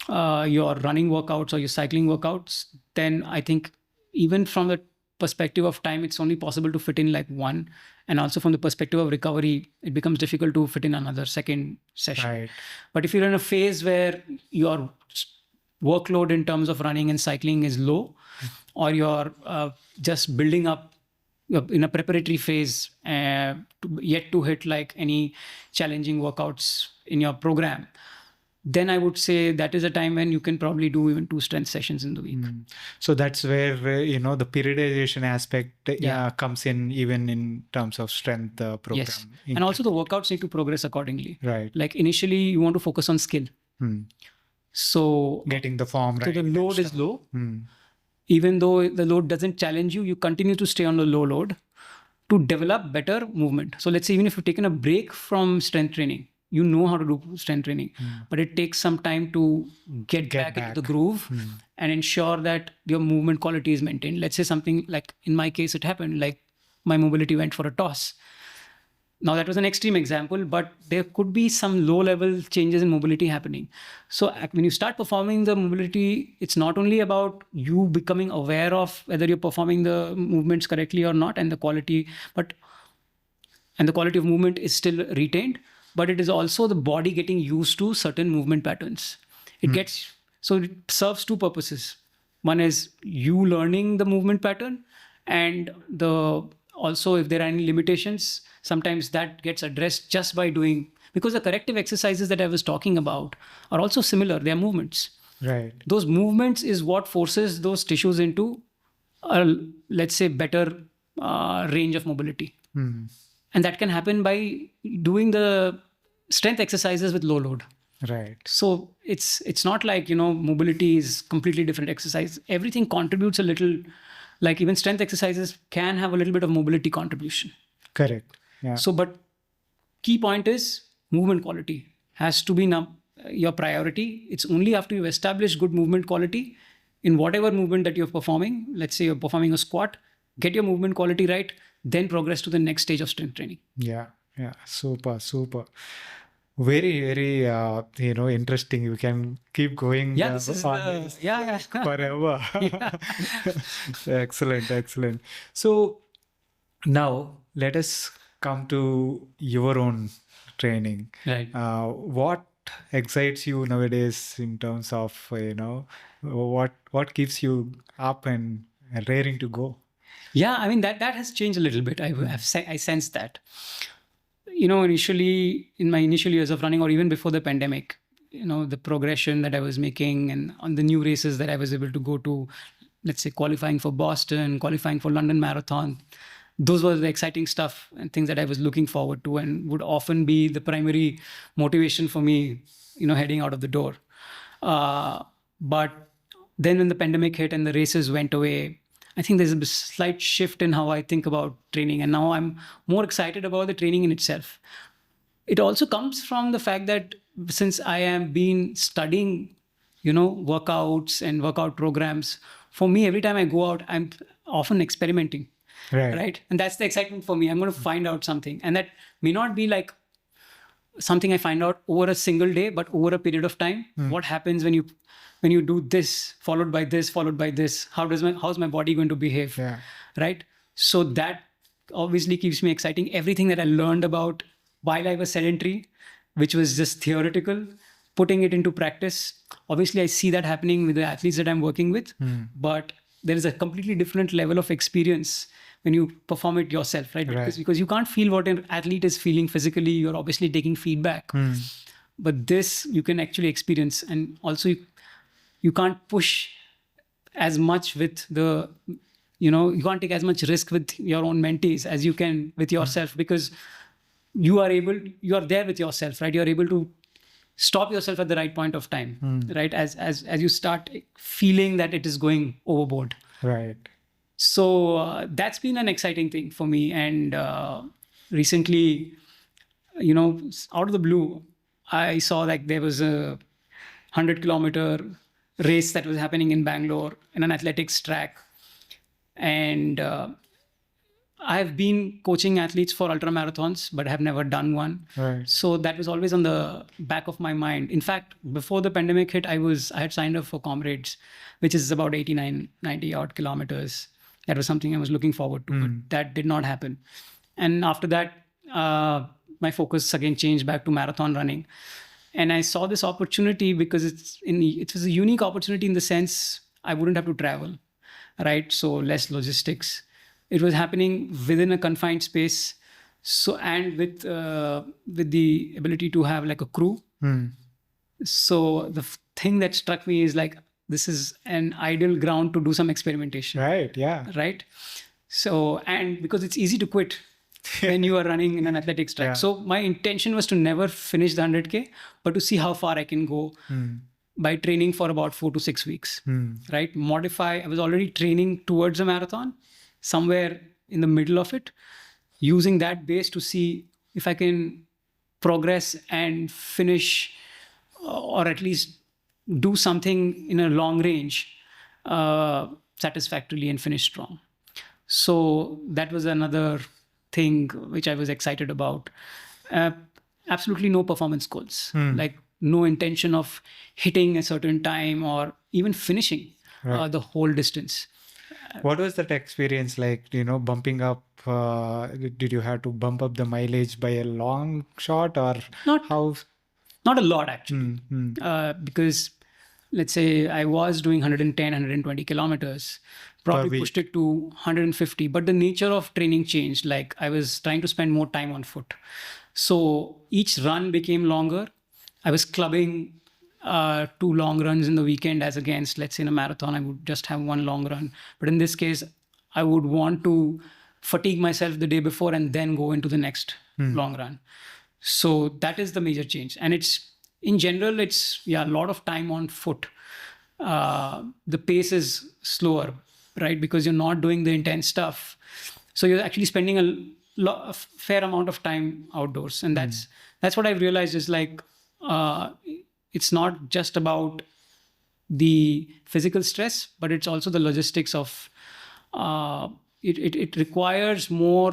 your running workouts or your cycling workouts, then I think even from the perspective of time, it's only possible to fit in like one. And also from the perspective of recovery, it becomes difficult to fit in another second session. But if you're in a phase where your workload in terms of running and cycling is low, or you're just building up you're in a preparatory phase, yet to hit like any challenging workouts in your program, then I would say that is a time when you can probably do even 2 strength sessions in the week. So that's where the periodization aspect comes in, even in terms of strength program. Yes, and also the workouts need to progress accordingly. Right. Like initially, you want to focus on skill. So getting the form right. So the load is low. Even though the load doesn't challenge you, you continue to stay on the low load to develop better movement. So let's say even if you've taken a break from strength training, you know how to do strength training, but it takes some time to get back into the groove and ensure that your movement quality is maintained. Let's say something like in my case, it happened like my mobility went for a toss. Now that was an extreme example, but there could be some low level changes in mobility happening. So when you start performing the mobility, it's not only about you becoming aware of whether you're performing the movements correctly or not, and the quality of movement is still retained, but it is also the body getting used to certain movement patterns. It serves 2 purposes. One is you learning the movement pattern, and also if there are any limitations, sometimes that gets addressed just by doing, because the corrective exercises that I was talking about are also similar. They are movements. Right. Those movements is what forces those tissues into let's say better range of mobility. And that can happen by doing the strength exercises with low load. Right. So it's not like, mobility is completely different exercise. Everything contributes a little, like even strength exercises can have a little bit of mobility contribution. Correct. Yeah. So, but key point is movement quality has to be your priority. It's only after you establish good movement quality in whatever movement that you're performing. Let's say you're performing a squat, get your movement quality right, then progress to the next stage of strength training. Yeah. Super. Very, very, interesting. You can keep going. This is forever. Excellent. So now let us come to your own training. Right. What excites you nowadays in terms of, what keeps you up and raring to go? Yeah, I mean, that has changed a little bit. I sensed that. Initially, in my initial years of running, or even before the pandemic, the progression that I was making and on the new races that I was able to go to, let's say qualifying for Boston, qualifying for London Marathon, those were the exciting stuff and things that I was looking forward to and would often be the primary motivation for me, heading out of the door. But then when the pandemic hit and the races went away, I think there's a slight shift in how I think about training. And now I'm more excited about the training in itself. It also comes from the fact that since I have been studying, workouts and workout programs, for me, every time I go out, I'm often experimenting. Right. And that's the excitement for me. I'm going to find out something. And that may not be like something I find out over a single day, but over a period of time. What happens when you do this, followed by this, followed by this? How's my body going to behave? Yeah. Right. So that obviously keeps me exciting. Everything that I learned about while I was sedentary, which was just theoretical, putting it into practice. Obviously, I see that happening with the athletes that I'm working with, but there is a completely different level of experience when you perform it yourself, right? Because you can't feel what an athlete is feeling physically. You're obviously taking feedback, but this you can actually experience. And also you can't push as much with you can't take as much risk with your own mentees as you can with yourself, because you are there with yourself, right? You're able to stop yourself at the right point of time, right? As you start feeling that it is going overboard. Right. So that's been an exciting thing for me. And recently, out of the blue, I saw like there was a 100-kilometer race that was happening in Bangalore in an athletics track. And I've been coaching athletes for ultra marathons, but have never done one. Right. So that was always on the back of my mind. In fact, before the pandemic hit, I had signed up for Comrades, which is about 89, 90 odd kilometers. That was something I was looking forward to, but that did not happen. And after that, my focus again changed back to marathon running. And I saw this opportunity because it was a unique opportunity in the sense I wouldn't have to travel, right? So less logistics. it was happening within a confined space. So, and with the ability to have like a crew. So the thing that struck me is like, this is an ideal ground to do some experimentation. Right. Yeah. Right. So, and because it's easy to quit when you are running in an athletics track. Yeah. So my intention was to never finish the 100K, but to see how far I can go by training for about 4 to 6 weeks, right? I was already training towards a marathon, somewhere in the middle of it, using that base to see if I can progress and finish, or at least do something in a long range satisfactorily and finish strong. So that was another thing which I was excited about. Absolutely no performance goals, like no intention of hitting a certain time or even finishing the whole distance. What was that experience like, bumping up? Did you have to bump up the mileage by a long shot, or Not a lot, actually. Because let's say I was doing 110, 120 kilometers, probably pushed it to 150. But the nature of training changed. Like I was trying to spend more time on foot. So each run became longer. I was clubbing 2 long runs in the weekend, as against, let's say in a marathon, I would just have 1 long run. But in this case, I would want to fatigue myself the day before and then go into the next long run. So that is the major change. And in general, it's a lot of time on foot. The pace is slower, right? Because you're not doing the intense stuff. So you're actually spending a fair amount of time outdoors. And that's what I've realized is like, it's not just about the physical stress, but it's also the logistics of, it requires more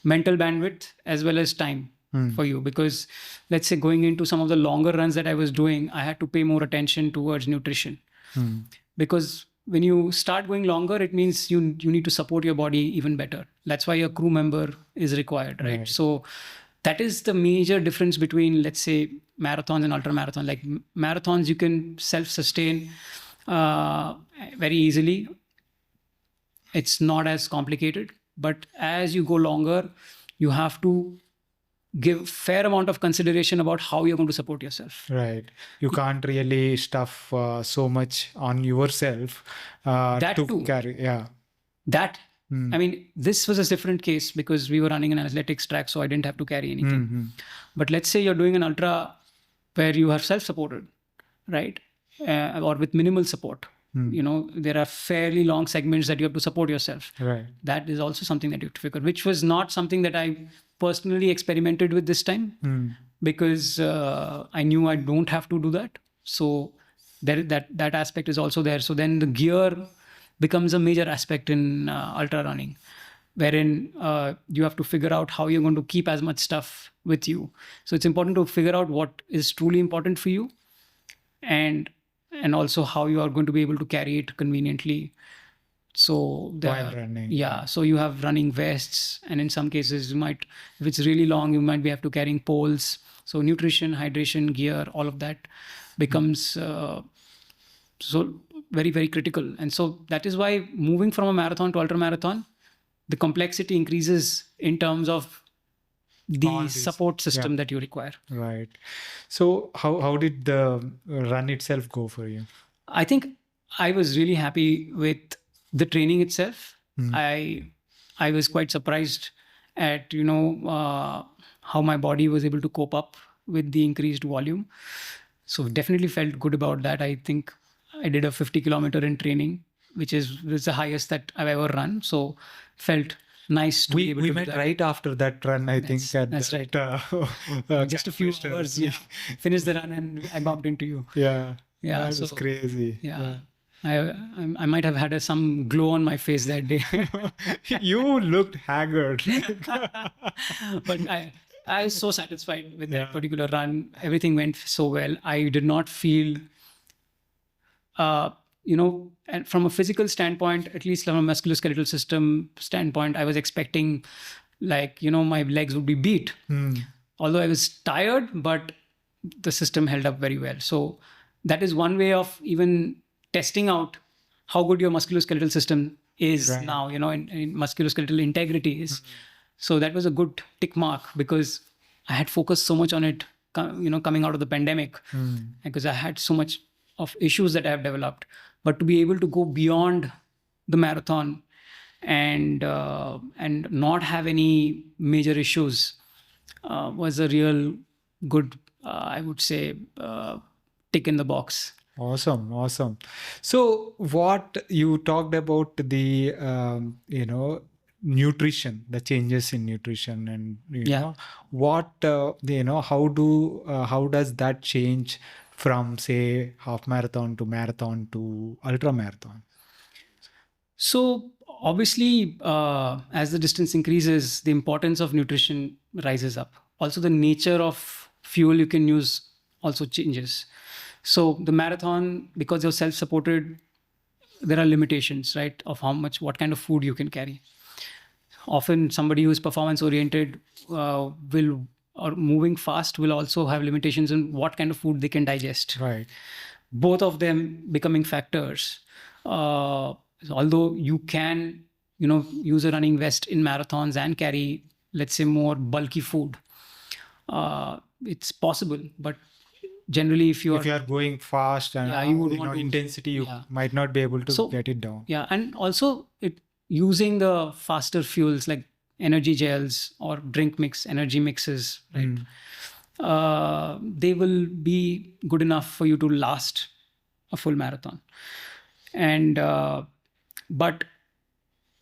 mental bandwidth as well as time for you. Because let's say going into some of the longer runs that I was doing, I had to pay more attention towards nutrition. Because when you start going longer, it means you need to support your body even better. That's why a crew member is required, right? So that is the major difference between, let's say, marathons and ultra marathon. Like marathons, you can self-sustain very easily. It's not as complicated, but as you go longer, you have to give fair amount of consideration about how you're going to support yourself. Right. You can't really stuff so much on yourself to carry. Yeah. I mean, this was a different case because we were running an athletics track, so I didn't have to carry anything. But let's say you're doing an ultra where you are self-supported, right? Or with minimal support. There are fairly long segments that you have to support yourself. Right. That is also something that you have to figure, which was not something that I personally experimented with this time because I knew I don't have to do that. So that aspect is also there. So then the gear becomes a major aspect in ultra running, wherein you have to figure out how you're going to keep as much stuff with you. So it's important to figure out what is truly important for you, and also how you are going to be able to carry it conveniently. So while running. Yeah. So you have running vests, and in some cases you might, if it's really long, you might have to carrying poles. So nutrition, hydration, gear, all of that becomes so very, very critical. And so that is why moving from a marathon to ultra marathon, the complexity increases in terms of the support system that you require. Right. So how did the run itself go for you? I think I was really happy with the training itself. I was quite surprised at how my body was able to cope up with the increased volume. So definitely felt good about that. I think I did a 50 kilometer in training, which is the highest that I've ever run. So felt nice to be able to do that. We met right after that run, I think. That's right. Just a few hours, finished the run and I bumped into you. Yeah. Yeah. That was crazy. Yeah. I might have had some glow on my face that day. You looked haggard. But I was so satisfied with that particular run. Everything went so well. I did not feel, and from a physical standpoint, at least from a musculoskeletal system standpoint, I was expecting my legs would be beat. Although I was tired, but the system held up very well. So that is one way of even testing out how good your musculoskeletal system is Right. now, in musculoskeletal integrity is. So that was a good tick mark because I had focused so much on it, coming out of the pandemic, because I had so much of issues that I have developed. But to be able to go beyond the marathon and not have any major issues was a real good, I would say, tick in the box. Awesome. So what you talked about the nutrition, the changes in nutrition, and what how does that change from say half marathon to marathon to ultra marathon? So obviously, as the distance increases, the importance of nutrition rises up. Also, the nature of fuel you can use also changes. So the marathon, because you're self-supported, there are limitations, right, of what kind of food you can carry. Often somebody who is performance-oriented or moving fast will also have limitations in what kind of food they can digest. Right. Both of them becoming factors. Although you can, use a running vest in marathons and carry, let's say, more bulky food. It's possible, but generally, if you are going fast and you would want to, intensity, you might not be able to get it down. Yeah, and also using the faster fuels like energy gels or energy mixes, right? They will be good enough for you to last a full marathon. And but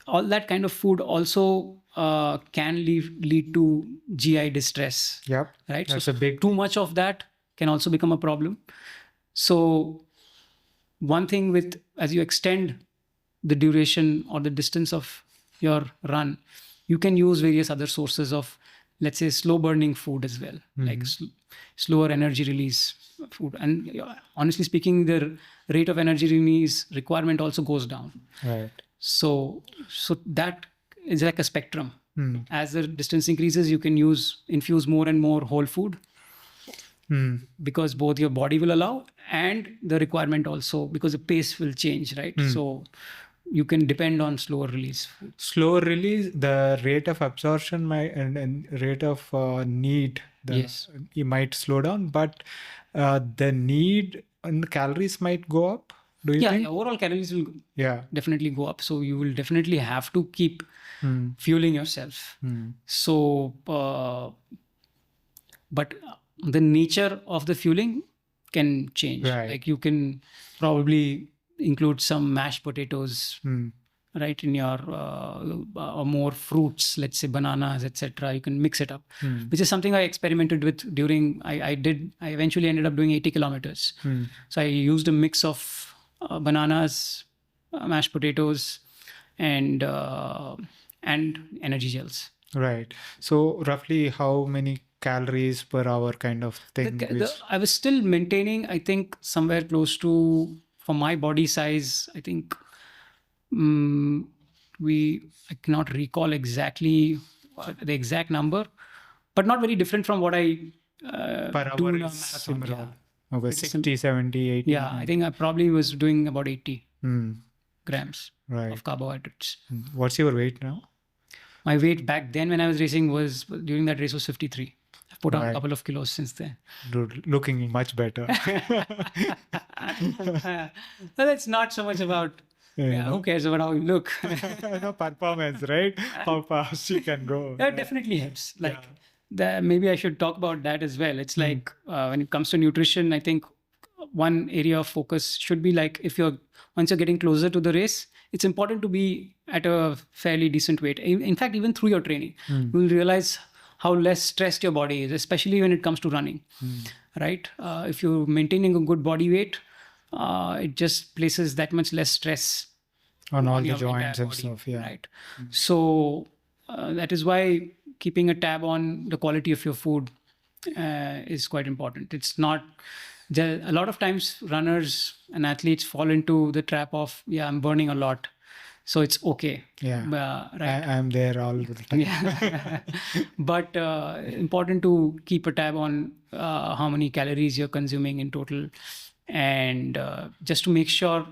all that kind of food also can lead to GI distress. Yep. Right. That's so a big. Too much of that can also become a problem. So one thing as you extend the duration or the distance of your run, you can use various other sources of, let's say, slow burning food as well, like slower energy release food. And honestly speaking, the rate of energy release requirement also goes down. Right. So that is like a spectrum. As the distance increases, you can infuse more and more whole food. Because both your body will allow and the requirement also, because the pace will change, right? So you can depend on slower release. Slower release, the rate of absorption and rate of need, Yes, you might slow down, but the need and calories might go up. Do you think? Yeah, overall calories will definitely go up. So you will definitely have to keep fueling yourself. So, but the nature of the fueling can change. Right. Like you can probably include some mashed potatoes, right, in your or more fruits, let's say bananas, etc. You can mix it up, which is something I experimented with during. I eventually ended up doing 80 kilometers. So I used a mix of bananas, mashed potatoes, and energy gels. Right. So roughly how many calories per hour kind of thing? I was still maintaining, I think, somewhere close to, for my body size, I think I cannot recall exactly the exact number, but not very different from what I per do hour in a is marathon. similar. Okay, 60, 70, 80. Yeah, I think I probably was doing about 80 grams of carbohydrates. What's your weight now? My weight back then when I was racing during that race was 53. I've put on a couple of kilos since then. Dude, looking much better. Well, it's not so much about, who cares about how you look? No performance, right? How fast you can go. That definitely helps. Like, maybe I should talk about that as well. It's like when it comes to nutrition, I think one area of focus should be like once you're getting closer to the race, it's important to be at a fairly decent weight. In fact, even through your training, you will realize how less stressed your body is, especially when it comes to running, right? If you're maintaining a good body weight, it just places that much less stress on all the joints and stuff. Yeah. Right. So that is why keeping a tab on the quality of your food is quite important. It's not. A lot of times runners and athletes fall into the trap of, I'm burning a lot, so it's okay. Yeah, right. I'm there all the time. Yeah. But important to keep a tab on how many calories you're consuming in total, and just to make sure,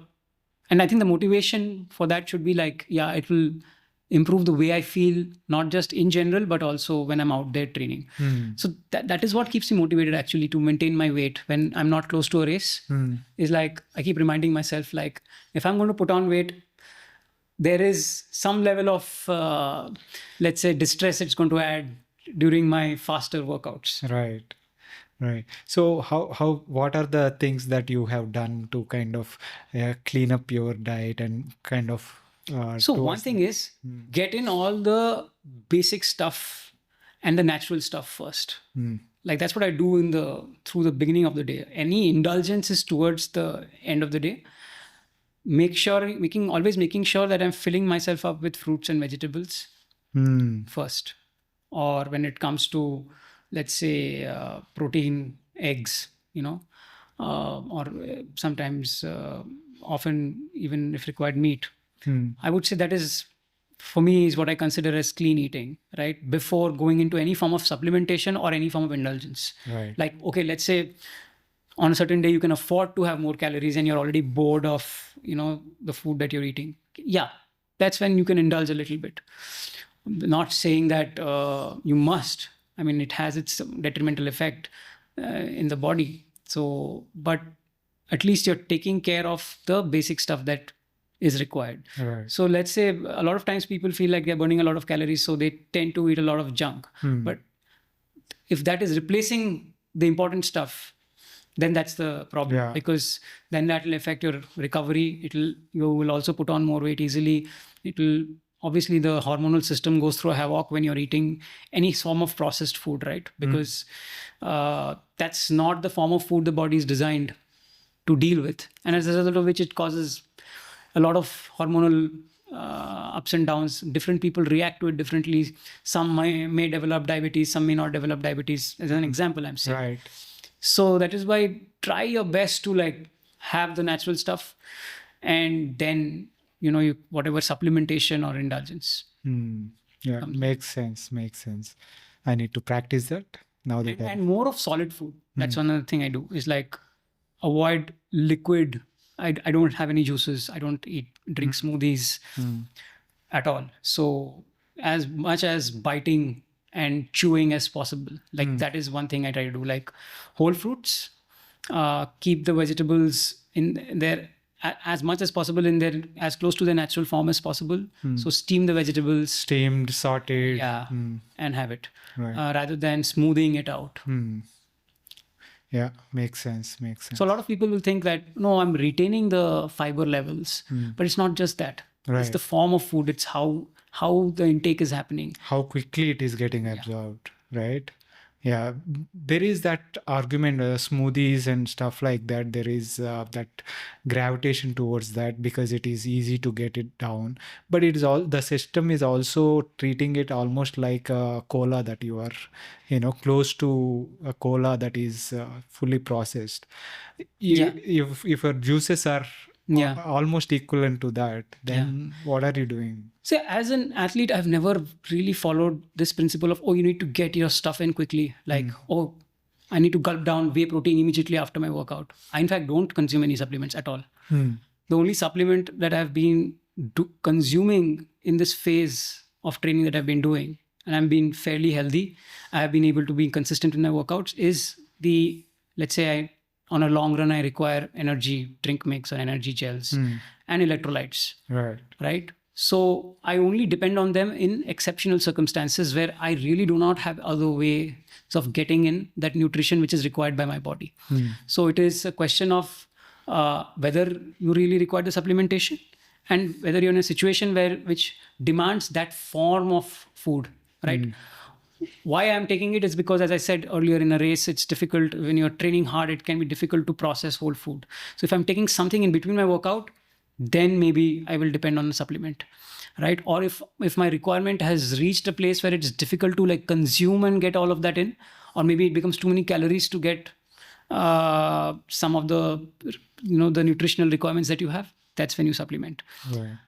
And I think the motivation for that should be like, yeah, it will improve the way I feel, not just in general, but also when I'm out there training. So that is what keeps me motivated actually to maintain my weight when I'm not close to a race. Is like, I keep reminding myself, like, if I'm going to put on weight, there is some level of, let's say, distress it's going to add during my faster workouts. Right. Right. So what are the things that you have done to kind of clean up your diet and kind of So one towards thing is get in all the basic stuff and the natural stuff first. Like that's what I do through the beginning of the day. Any indulgence is towards the end of the day. Always making sure that I'm filling myself up with fruits and vegetables first. Or when it comes to, let's say, protein, eggs, or sometimes, often even if required, meat. I would say that is, for me, is what I consider as clean eating, right? Before going into any form of supplementation or any form of indulgence. Right. Like, okay, let's say on a certain day you can afford to have more calories and you're already bored of, the food that you're eating. Yeah, that's when you can indulge a little bit. Not saying that you must. I mean, it has its detrimental effect in the body. So, but at least you're taking care of the basic stuff that is required. Right. So let's say a lot of times people feel like they're burning a lot of calories, so they tend to eat a lot of junk. But if that is replacing the important stuff, then that's the problem, because then that will affect your recovery. You will also put on more weight easily. Obviously the hormonal system goes through a havoc when you're eating any form of processed food, right? Because that's not the form of food the body is designed to deal with. And as a result of which it causes a lot of hormonal ups and downs. Different people react to it differently. Some may develop diabetes, some may not develop diabetes, as an example I'm saying. Right. So that is why try your best to like have the natural stuff, and then whatever supplementation or indulgence. Yeah, makes sense. I need to practice that now. And more of solid food. That's one other thing I do is like avoid liquid. I don't have any juices. I don't drink smoothies at all. So as much as biting and chewing as possible. Like that is one thing I try to do. Like whole fruits, keep the vegetables in there as much as possible in their as close to their natural form as possible. So steam the vegetables, steamed, sauteed, and have it right. Rather than smoothing it out. Yeah, makes sense. So a lot of people will think that no, I'm retaining the fiber levels, but it's not just that. Right. It's the form of food. It's how the intake is happening, how quickly it is getting absorbed, right? Yeah, there is that argument, smoothies and stuff like that. There is that gravitation towards that because it is easy to get it down. But it is the system is also treating it almost like a cola that you are, close to a cola that is fully processed. If your juices are almost equivalent to that, then what are you doing? So as an athlete, I've never really followed this principle of, you need to get your stuff in quickly. Like, I need to gulp down whey protein immediately after my workout. I, in fact, don't consume any supplements at all. The only supplement that I've been consuming in this phase of training that I've been doing, and I'm being fairly healthy, I have been able to be consistent in my workouts, is let's say on a long run, I require energy drink mix or energy gels and electrolytes. Right. So I only depend on them in exceptional circumstances where I really do not have other ways of getting in that nutrition which is required by my body. So it is a question of whether you really require the supplementation and whether you're in a situation which demands that form of food, right? Why I'm taking it is because, as I said earlier, in a race, it's difficult. When you're training hard, it can be difficult to process whole food. So if I'm taking something in between my workout, then maybe I will depend on a supplement, right? Or if my requirement has reached a place where it's difficult to like consume and get all of that in, or maybe it becomes too many calories to get some of the the nutritional requirements that you have, that's when you supplement. Right.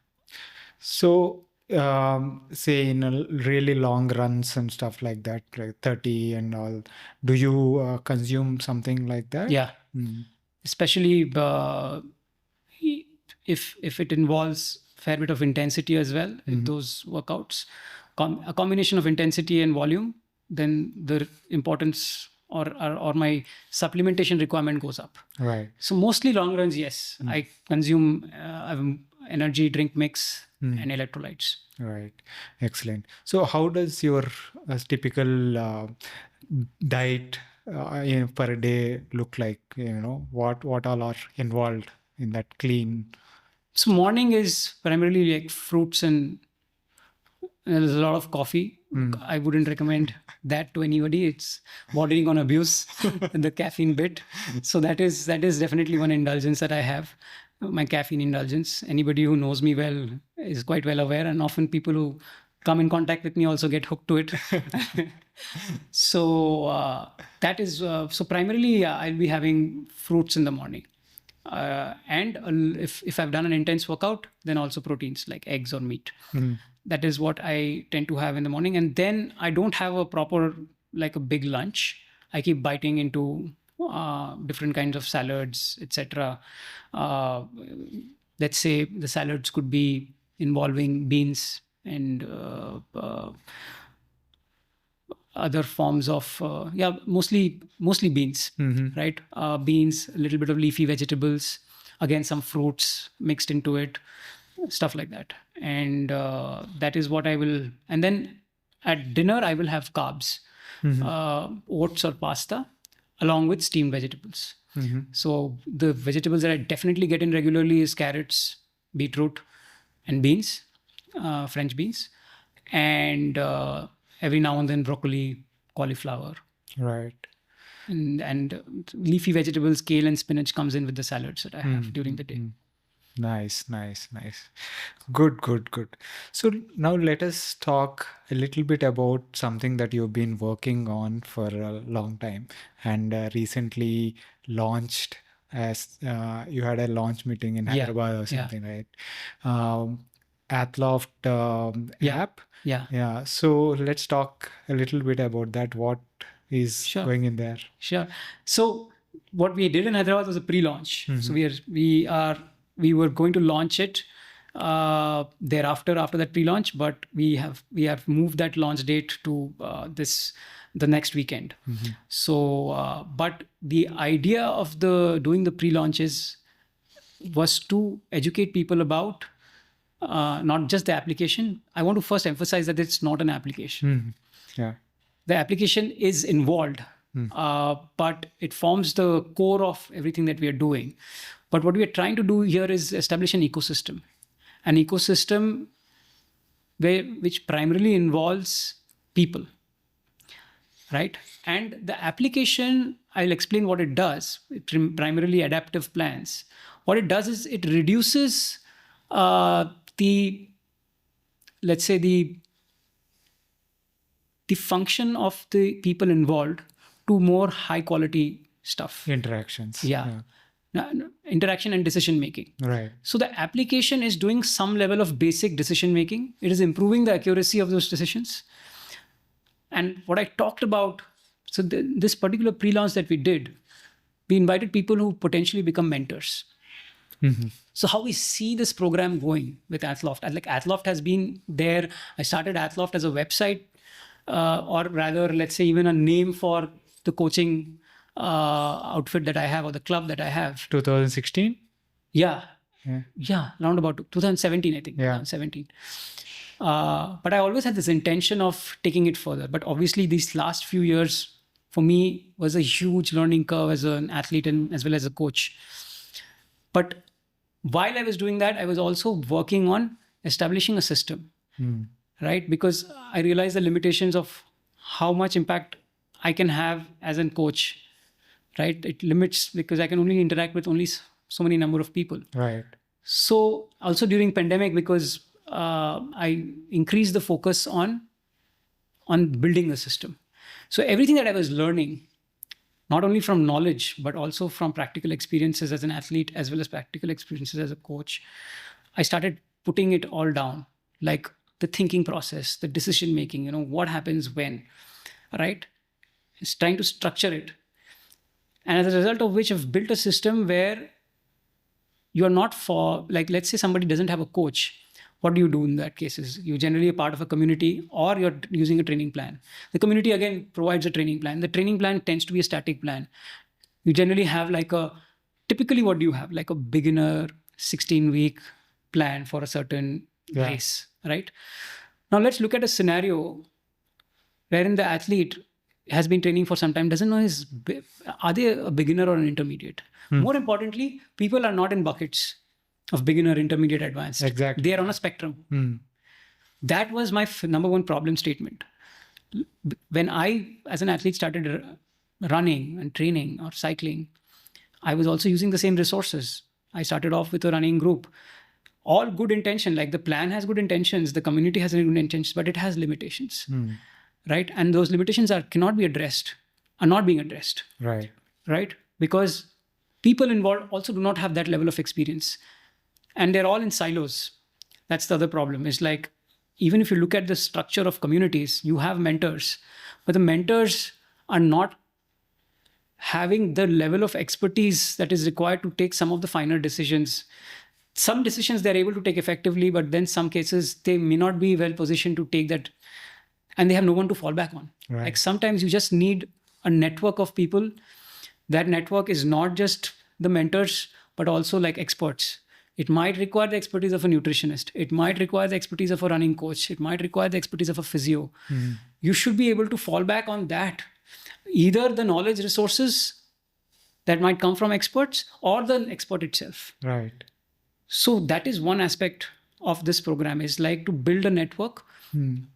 So say in a really long runs and stuff like that, like 30 and all, do you consume something like that? Yeah. Especially if it involves fair bit of intensity as well, those workouts, a combination of intensity and volume, then the importance or my supplementation requirement goes up. Right. So mostly long runs, yes, I consume energy drink mix and electrolytes. Right. Excellent. So how does your typical diet per day look like? What all are involved in that clean? So morning is primarily like fruits and there's a lot of coffee. I wouldn't recommend that to anybody. It's bordering on abuse, the caffeine bit. So that is definitely one indulgence that I have, my caffeine indulgence. Anybody who knows me well is quite well aware, and often people who come in contact with me also get hooked to it. So that is so primarily I'll be having fruits in the morning. And if I've done an intense workout, then also proteins like eggs or meat. That is what I tend to have in the morning. And then I don't have a proper, like a big lunch. I keep biting into different kinds of salads, etc. Let's say the salads could be involving beans and other forms of mostly beans, right? Beans, a little bit of leafy vegetables, again some fruits mixed into it, stuff like that. And that is what I will. And then at dinner I will have carbs, oats or pasta, along with steamed vegetables. So the vegetables that I definitely get in regularly is carrots, beetroot, and beans, French beans, and every now and then broccoli, cauliflower. Right. And leafy vegetables, kale and spinach comes in with the salads that I have during the day. Nice. Good. So now let us talk a little bit about something that you've been working on for a long time and recently launched as you had a launch meeting in Hyderabad or something, right? Athloft app. Yeah. So let's talk a little bit about that. What is going in there? Sure. So what we did in Hyderabad was a pre-launch. So we were going to launch it thereafter after that pre-launch, but we have moved that launch date to the next weekend. So but the idea of doing the pre-launches was to educate people about not just the application. I want to first emphasize that it's not an application. The application is involved, but it forms the core of everything that we are doing. But what we are trying to do here is establish an ecosystem which primarily involves people, right? And the application, I'll explain what it does. It primarily adaptive plans. What it does is it reduces the function of the people involved to more high quality stuff. Interactions. Interaction and decision making. Right. So the application is doing some level of basic decision making. It is improving the accuracy of those decisions. And what I talked about, so this particular pre-launch that we did, we invited people who potentially become mentors. So how we see this program going with Athloft, like Athloft has been there. I started Athloft as a website, or rather, let's say even a name for the coaching outfit that I have or the club that I have. 2016? Yeah, around about 2017, I think. 2017. But I always had this intention of taking it further. But obviously these last few years for me was a huge learning curve as an athlete and as well as a coach. But while I was doing that, I was also working on establishing a system, right? Because I realized the limitations of how much impact I can have as a coach, right? It limits because I can only interact with only so many number of people. Right. So also during pandemic, because I increased the focus on building the system. So everything that I was learning, not only from knowledge, but also from practical experiences as an athlete, as well as practical experiences as a coach, I started putting it all down, like the thinking process, the decision making, what happens when, right? It's trying to structure it. And as a result of which I've built a system where you're not for, like, let's say somebody doesn't have a coach. What do you do in that case? Is you're generally a part of a community, or you're using a training plan. The community again provides a training plan. The training plan tends to be a static plan. You generally have typically what do you have? Like a beginner 16-week plan for a certain race, right? Now let's look at a scenario wherein the athlete has been training for some time, doesn't know are they a beginner or an intermediate? More importantly, people are not in buckets of beginner, intermediate, advanced. Exactly. They are on a spectrum. That was my number one problem statement. When I, as an athlete, started running and training or cycling, I was also using the same resources. I started off with a running group. All good intention, like the plan has good intentions, the community has good intentions, but it has limitations. Right? And those limitations are not being addressed. Right? Because people involved also do not have that level of experience. And they're all in silos. That's the other problem. It's like, even if you look at the structure of communities, you have mentors, but the mentors are not having the level of expertise that is required to take some of the finer decisions. Some decisions they're able to take effectively, but then some cases they may not be well positioned to take that, and they have no one to fall back on. Right. Like sometimes you just need a network of people. That network is not just the mentors, but also like experts. It might require the expertise of a nutritionist. It might require the expertise of a running coach. It might require the expertise of a physio. You should be able to fall back on that. Either the knowledge resources that might come from experts or the expert itself. Right. So that is one aspect of this program, is like to build a network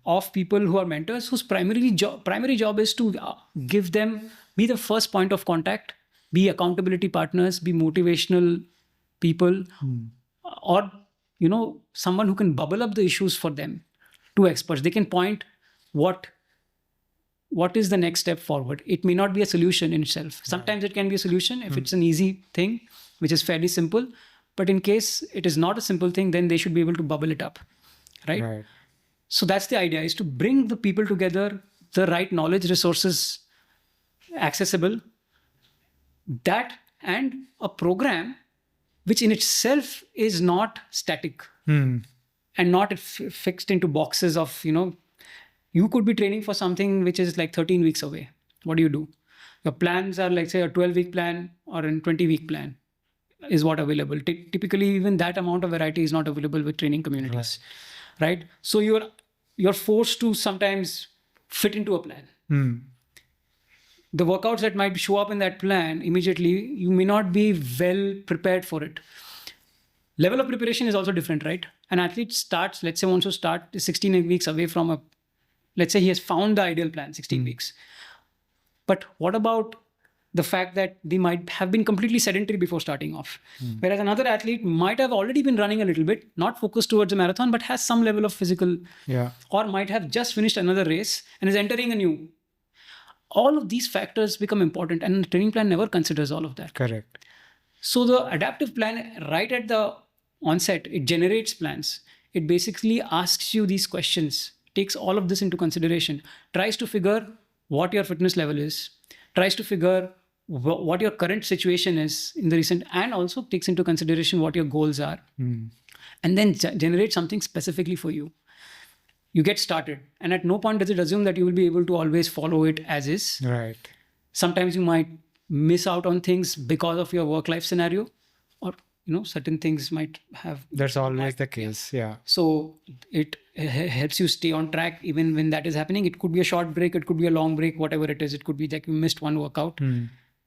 of people who are mentors, whose primary job is to be the first point of contact, be accountability partners, be motivational people, or someone who can bubble up the issues for them to experts. They can point what is the next step forward. It may not be a solution in itself. Sometimes it can be a solution if it's an easy thing, which is fairly simple. But in case it is not a simple thing, then they should be able to bubble it up, right? So that's the idea, is to bring the people together, the right knowledge resources accessible, that, and a program which in itself is not static and not fixed into boxes of, you could be training for something which is like 13 weeks away. What do you do? Your plans are like, say, a 12-week plan or a 20-week plan is what available. Typically, even that amount of variety is not available with training communities, right? So you're forced to sometimes fit into a plan. The workouts that might show up in that plan immediately, you may not be well prepared for it. Level of preparation is also different, right? An athlete starts, let's say, wants to start 16 weeks away from let's say he has found the ideal plan, 16 weeks. But what about the fact that they might have been completely sedentary before starting off? Whereas another athlete might have already been running a little bit, not focused towards a marathon, but has some level of physical, or might have just finished another race and is entering a new. All of these factors become important, and the training plan never considers all of that. Correct. So the adaptive plan, right at the onset, it generates plans. It basically asks you these questions, takes all of this into consideration, tries to figure what your fitness level is, tries to figure what your current situation is in the recent, and also takes into consideration what your goals are, and then generate something specifically for you. You get started, and at no point does it assume that you will be able to always follow it as is. Right. Sometimes you might miss out on things because of your work-life scenario, or certain things might have. That's always the case. Yeah. So it helps you stay on track even when that is happening. It could be a short break, it could be a long break, whatever it is. It could be like you missed one workout.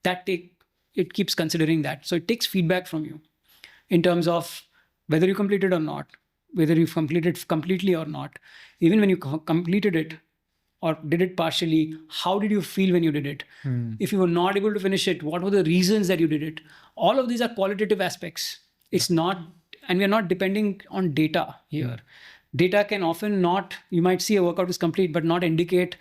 It keeps considering that. So it takes feedback from you in terms of whether you completed or not, whether you've completed completely or not. Even when you completed it or did it partially, how did you feel when you did it? If you were not able to finish it, what were the reasons that you did it? All of these are qualitative aspects. It's not, and we are not depending on data here. Data can often not, you might see a workout is complete, but not indicate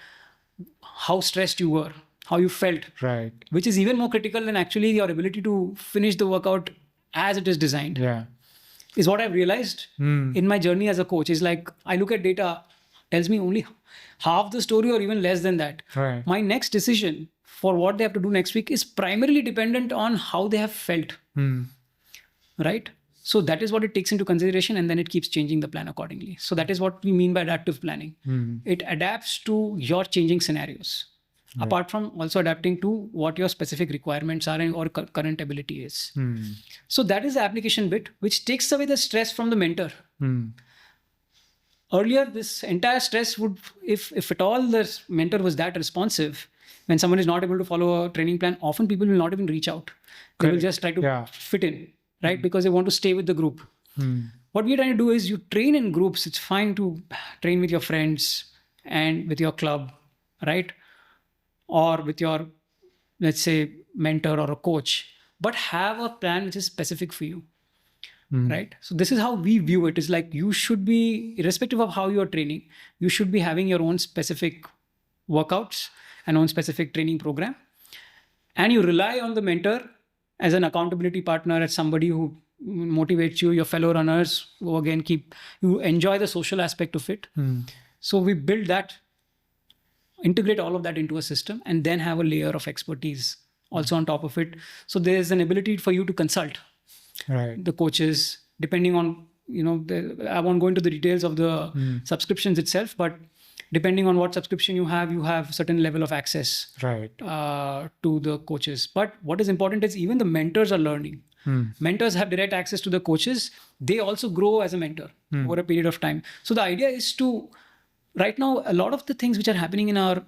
how stressed you were, how you felt. Right. Which is even more critical than actually your ability to finish the workout as it is designed. Yeah. Is what I've realized in my journey as a coach. Is like, I look at data, tells me only half the story or even less than that. Right. My next decision for what they have to do next week is primarily dependent on how they have felt. Right? So that is what it takes into consideration, and then it keeps changing the plan accordingly. So that is what we mean by adaptive planning. It adapts to your changing scenarios, apart from also adapting to what your specific requirements are and or current ability is. So that is the application bit, which takes away the stress from the mentor. Earlier, this entire stress would, if at all the mentor was that responsive, when someone is not able to follow a training plan, often people will not even reach out. They will just try to fit in, right? Because they want to stay with the group. What we're trying to do is you train in groups. It's fine to train with your friends and with your club, right? Or with your, let's say, mentor or a coach, but have a plan which is specific for you. Right. So this is how we view it. It's like you should be, irrespective of how you're training, you should be having your own specific workouts and own specific training program. And you rely on the mentor as an accountability partner, as somebody who motivates you, your fellow runners, who again you enjoy the social aspect of it. So we build that, integrate all of that into a system, and then have a layer of expertise also on top of it. So there's an ability for you to consult the coaches, depending on, I won't go into the details of the subscriptions itself, but depending on what subscription you have certain level of access to the coaches. But what is important is even the mentors are learning. Mentors have direct access to the coaches. They also grow as a mentor over a period of time. So the idea is to, right now, a lot of the things which are happening in our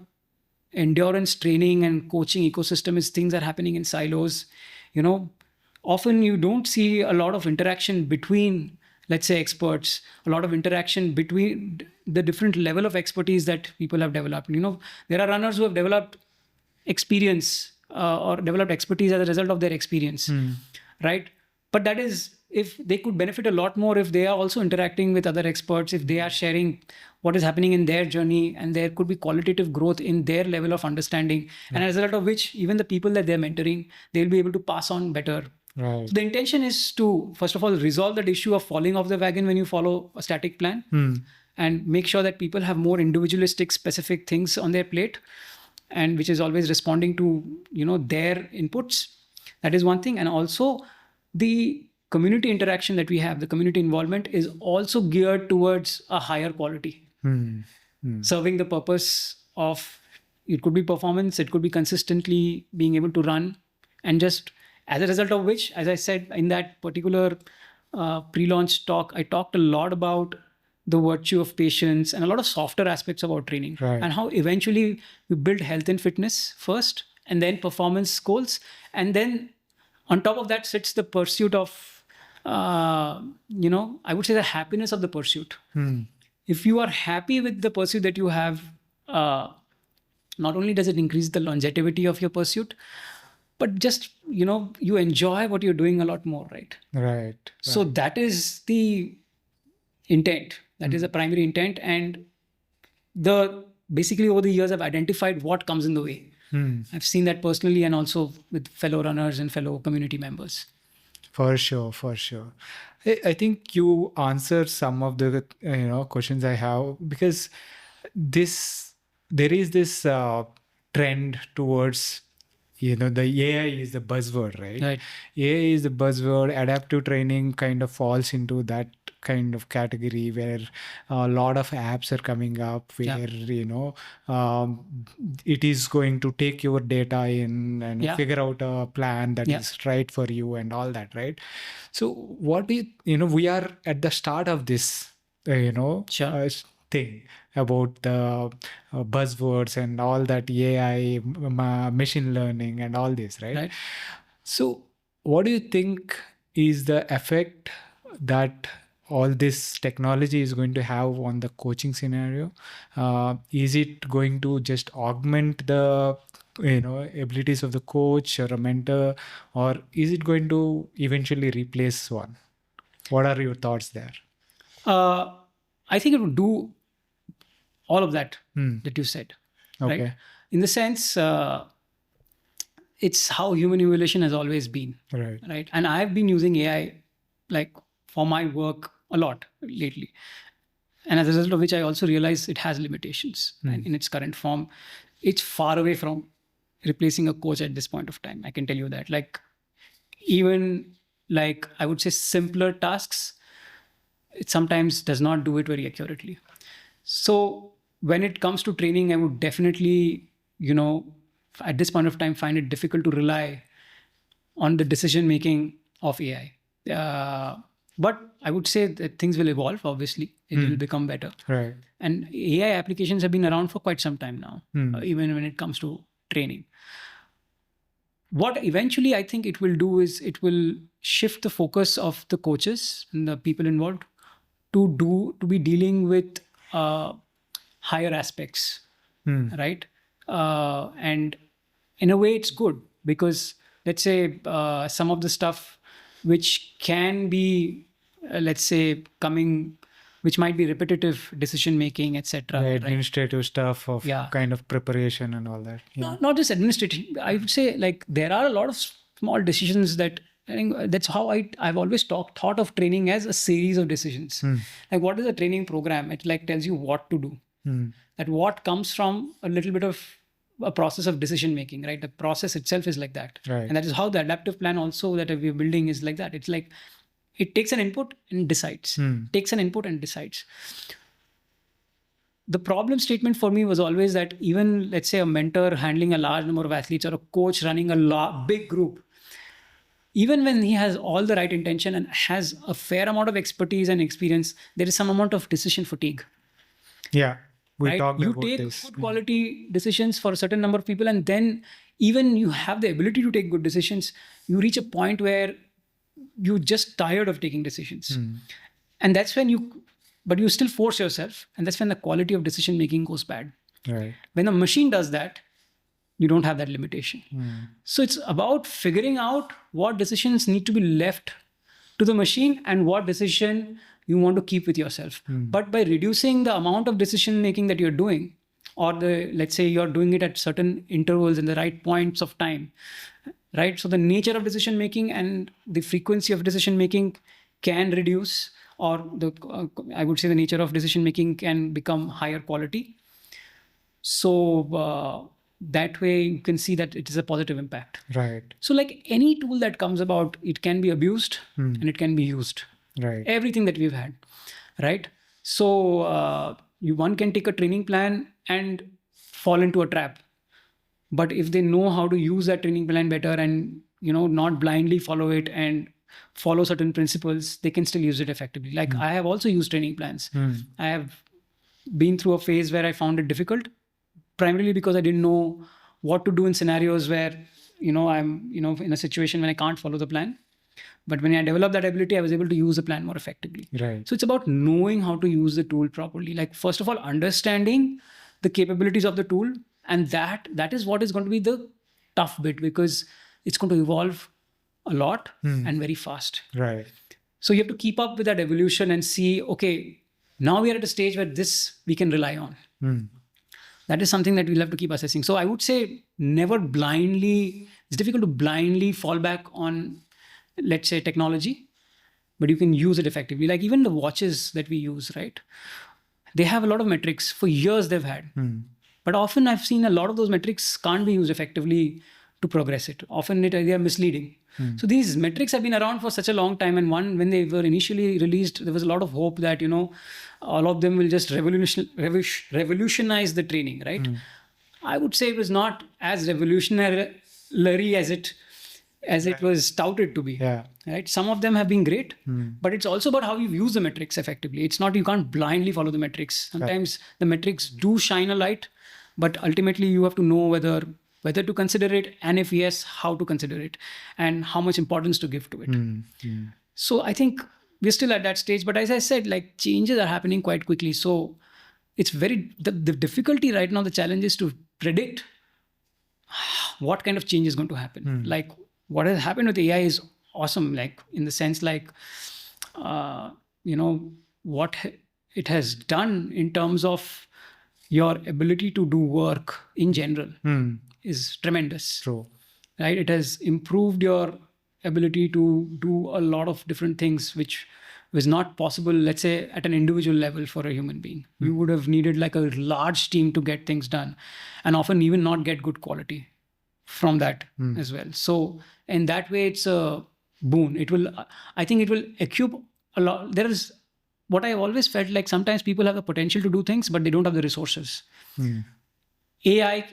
endurance training and coaching ecosystem is things are happening in silos. Often you don't see a lot of interaction between, let's say, experts, a lot of interaction between the different level of expertise that people have developed. There are runners who have developed experience or developed expertise as a result of their experience, right? But that is, if they could benefit a lot more if they are also interacting with other experts, if they are sharing what is happening in their journey, and there could be qualitative growth in their level of understanding. And as a result of which, even the people that they're mentoring, they'll be able to pass on better. So the intention is to, first of all, resolve that issue of falling off the wagon when you follow a static plan, and make sure that people have more individualistic, specific things on their plate, and which is always responding to, their inputs. That is one thing. And also the community interaction that we have, the community involvement, is also geared towards a higher quality, serving the purpose of, it could be performance, it could be consistently being able to run, and just as a result of which, as I said in that particular pre-launch talk, I talked a lot about the virtue of patience and a lot of softer aspects about training, and how eventually we build health and fitness first, and then performance goals. And then on top of that sits the pursuit of, I would say the happiness of the pursuit. If you are happy with the pursuit that you have, not only does it increase the longevity of your pursuit, but just, you enjoy what you're doing a lot more, right? So that is the intent. That is the primary intent. And basically over the years, I've identified what comes in the way. I've seen that personally, and also with fellow runners and fellow community members. For sure. I think you answered some of the questions I have, because there is this trend towards, the AI is the buzzword, right? AI is the buzzword. Adaptive training kind of falls into that kind of category, where a lot of apps are coming up where, it is going to take your data in and figure out a plan that is right for you and all that, right? So what do we are at the start of this, thing about the buzzwords and all that AI, machine learning and all this, right? So what do you think is the effect that all this technology is going to have on the coaching scenario? Is it going to just augment the abilities of the coach or a mentor, or is it going to eventually replace one? What are your thoughts there? I think it would do all of that that you said. Okay. Right? In the sense, it's how human evaluation has always been. Right. And I've been using AI for my work a lot lately. And as a result of which, I also realize it has limitations. And in its current form, it's far away from replacing a coach at this point of time. I can tell you that. Even like, I would say, simpler tasks, it sometimes does not do it very accurately. So when it comes to training, I would definitely, at this point of time, find it difficult to rely on the decision making of AI. But I would say that things will evolve. Obviously, it will become better. Right. And AI applications have been around for quite some time now, even when it comes to training. What eventually I think it will do is it will shift the focus of the coaches and the people involved to be dealing with higher aspects, right? And in a way, it's good because let's say some of the stuff which can be, let's say, which might be repetitive decision making, etc. The administrative stuff of kind of preparation and all that. Yeah. Not just administrative. I would say like there are a lot of small decisions that I think that's how I've always thought of training as a series of decisions. Like what is a training program? It like tells you what to do. That what comes from a little bit of a process of decision making, right? The process itself is like that. Right. And that is how the adaptive plan also that we're building is like that. It's like it takes an input and decides. Takes an input and decides. The problem statement for me was always that even, let's say, a mentor handling a large number of athletes or a coach running a big group, even when he has all the right intention and has a fair amount of expertise and experience, there is some amount of decision fatigue. Yeah, we right? talked you about take this. Good quality decisions for a certain number of people, and then even you have the ability to take good decisions, you reach a point where you're just tired of taking decisions. And that's when but you still force yourself, and that's when the quality of decision making goes bad. Right. When the machine does that, you don't have that limitation. So it's about figuring out what decisions need to be left to the machine and what decision you want to keep with yourself. But by reducing the amount of decision making that you're doing, or let's say you're doing it at certain intervals in the right points of time, right? So the nature of decision making and the frequency of decision making can reduce, or I would say the nature of decision making can become higher quality. So that way you can see that it is a positive impact. Right. So like any tool that comes about, it can be abused and it can be used. Right. Everything that we've had, right? So one can take a training plan and fall into a trap. But if they know how to use that training plan better and, not blindly follow it and follow certain principles, they can still use it effectively. Like I have also used training plans. I have been through a phase where I found it difficult, primarily because I didn't know what to do in scenarios where, I'm, in a situation when I can't follow the plan. But when I developed that ability, I was able to use the plan more effectively. Right. So it's about knowing how to use the tool properly. Like, first of all, understanding the capabilities of the tool. And that is what is going to be the tough bit, because it's going to evolve a lot and very fast. Right. So you have to keep up with that evolution and see, okay, now we are at a stage where this we can rely on. That is something that we'll have to keep assessing. So I would say it's difficult to blindly fall back on, let's say, technology, but you can use it effectively. Like even the watches that we use, right? They have a lot of metrics. For years they've had. But often I've seen a lot of those metrics can't be used effectively to progress it. Often they are misleading. So these metrics have been around for such a long time. And when they were initially released, there was a lot of hope that, all of them will just revolutionize the training, right? I would say it was not as revolutionary as it was touted to be. Yeah. Right? Some of them have been great, but it's also about how you use the metrics effectively. It's not, you can't blindly follow the metrics. Sometimes the metrics do shine a light, but ultimately you have to know whether to consider it, and if yes, how to consider it and how much importance to give to it. So I think we're still at that stage, but as I said, like changes are happening quite quickly. So it's the difficulty right now, the challenge is to predict what kind of change is going to happen. Like what has happened with AI is awesome, like in the sense like, what it has done in terms of your ability to do work in general is tremendous. True. Right? It has improved your ability to do a lot of different things, which was not possible, let's say, at an individual level for a human being. You would have needed like a large team to get things done, and often even not get good quality from that as well. So in that way, it's a boon. It will, I think it will equip a lot. There is what I've always felt like sometimes people have the potential to do things, but they don't have the resources. AI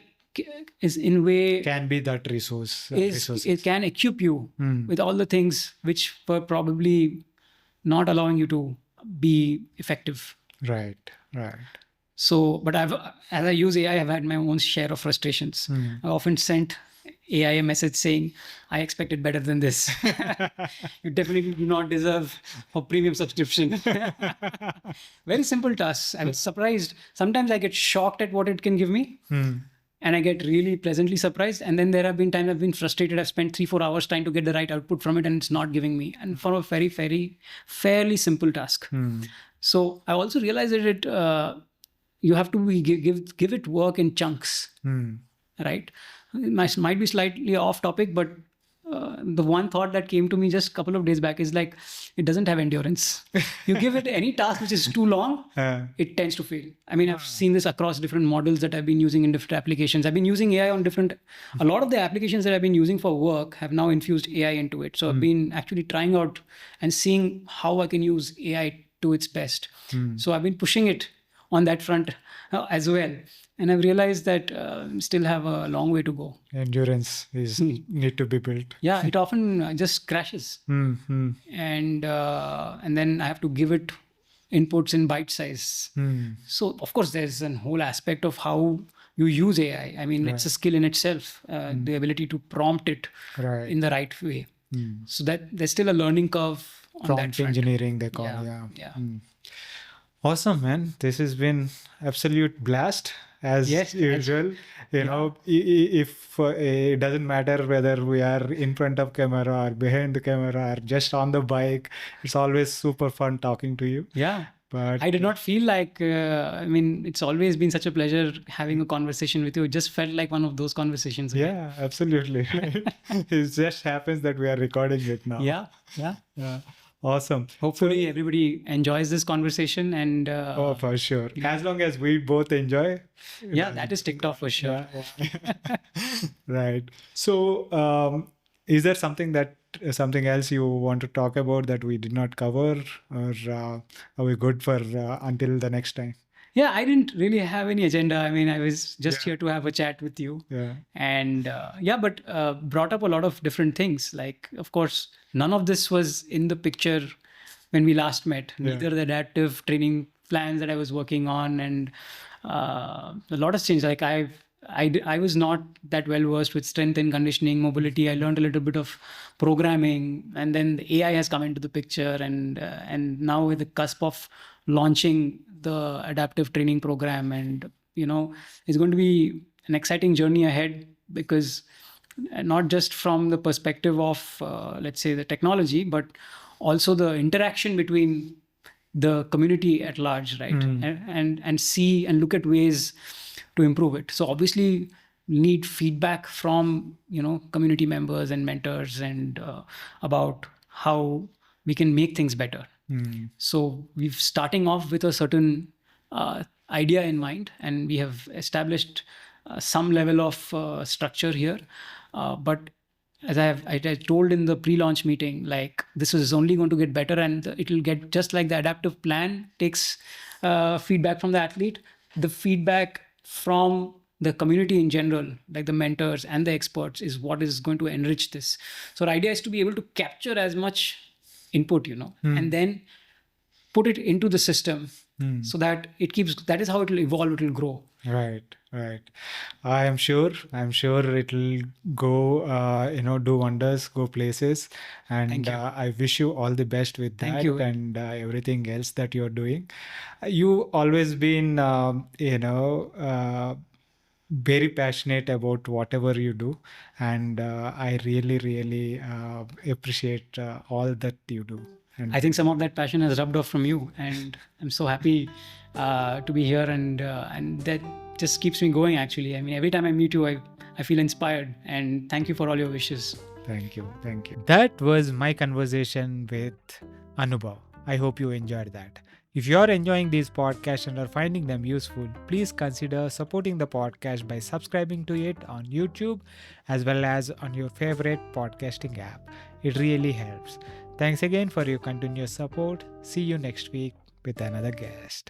is in way Can be that resource. it can equip you with all the things which were probably not allowing you to be effective. Right. So, but as I use AI, I've had my own share of frustrations. I often sent AI a message saying, I expected better than this. You definitely do not deserve a premium subscription. Very simple tasks. I was surprised. Sometimes I get shocked at what it can give me. And I get really pleasantly surprised. And then there have been times I've been frustrated. I've spent 3-4 hours trying to get the right output from it and it's not giving me. And for a fairly simple task. So I also realized that you have to give it work in chunks, right? It might be slightly off topic, but the one thought that came to me just a couple of days back is like, it doesn't have endurance. You give it any task which is too long, it tends to fail. I mean, I've seen this across different models that I've been using in different applications. I've been using AI on a lot of the applications that I've been using for work have now infused AI into it. So I've been actually trying out and seeing how I can use AI to its best. So I've been pushing it on that front as well. And I've realized that still have a long way to go. Endurance is need to be built. Yeah, it often just crashes. And then I have to give it inputs in bite size. So of course, there's a whole aspect of how you use AI. I mean, it's a skill in itself, the ability to prompt it in the right way. So that there's still a learning curve on Prompt that front. engineering, they call Awesome, man. This has been absolute blast as usual. You know, if it doesn't matter whether we are in front of camera or behind the camera or just on the bike, it's always super fun talking to you. Yeah. But I did not feel like, I mean, it's always been such a pleasure having a conversation with you. It just felt like one of those conversations. Yeah, absolutely. It just happens that we are recording it now. Yeah. Awesome. Hopefully everybody enjoys this conversation and oh, for sure. As long as we both enjoy. Yeah, that is ticked off for sure. Right. So is there something else you want to talk about that we did not cover, or are we good for until the next time? Yeah, I didn't really have any agenda. I mean, I was just here to have a chat with you. And but brought up a lot of different things. Like, of course, none of this was in the picture when we last met. Neither the adaptive training plans that I was working on, and a lot has changed. Like I was not that well versed with strength and conditioning, mobility. I learned a little bit of programming, and then the AI has come into the picture, and now with the cusp of launching the adaptive training program, and it's going to be an exciting journey ahead, because not just from the perspective of let's say the technology, but also the interaction between the community at large, right? And see and look at ways to improve it. So obviously need feedback from community members and mentors, and about how we can make things better. So we're starting off with a certain idea in mind, and we have established some level of structure here. But as I told in the pre-launch meeting, like, this is only going to get better, and it will get just like the adaptive plan takes feedback from the athlete. The feedback from the community in general, like the mentors and the experts, is what is going to enrich this. So the idea is to be able to capture as much input, and then put it into the system, so that that is how it will evolve, it will grow. Right. I am sure it will go, do wonders, go places. And I wish you all the best with that. Thank you. And everything else that you're doing. You always been, very passionate about whatever you do. And I really, really appreciate all that you do. And I think some of that passion has rubbed off from you, and I'm so happy to be here, and that just keeps me going, actually. I mean, every time I meet you, I feel inspired, and thank you for all your wishes. Thank you. That was my conversation with Anubhav. I hope you enjoyed that. If you are enjoying these podcasts and are finding them useful, please consider supporting the podcast by subscribing to it on YouTube as well as on your favorite podcasting app. It really helps. Thanks again for your continuous support. See you next week with another guest.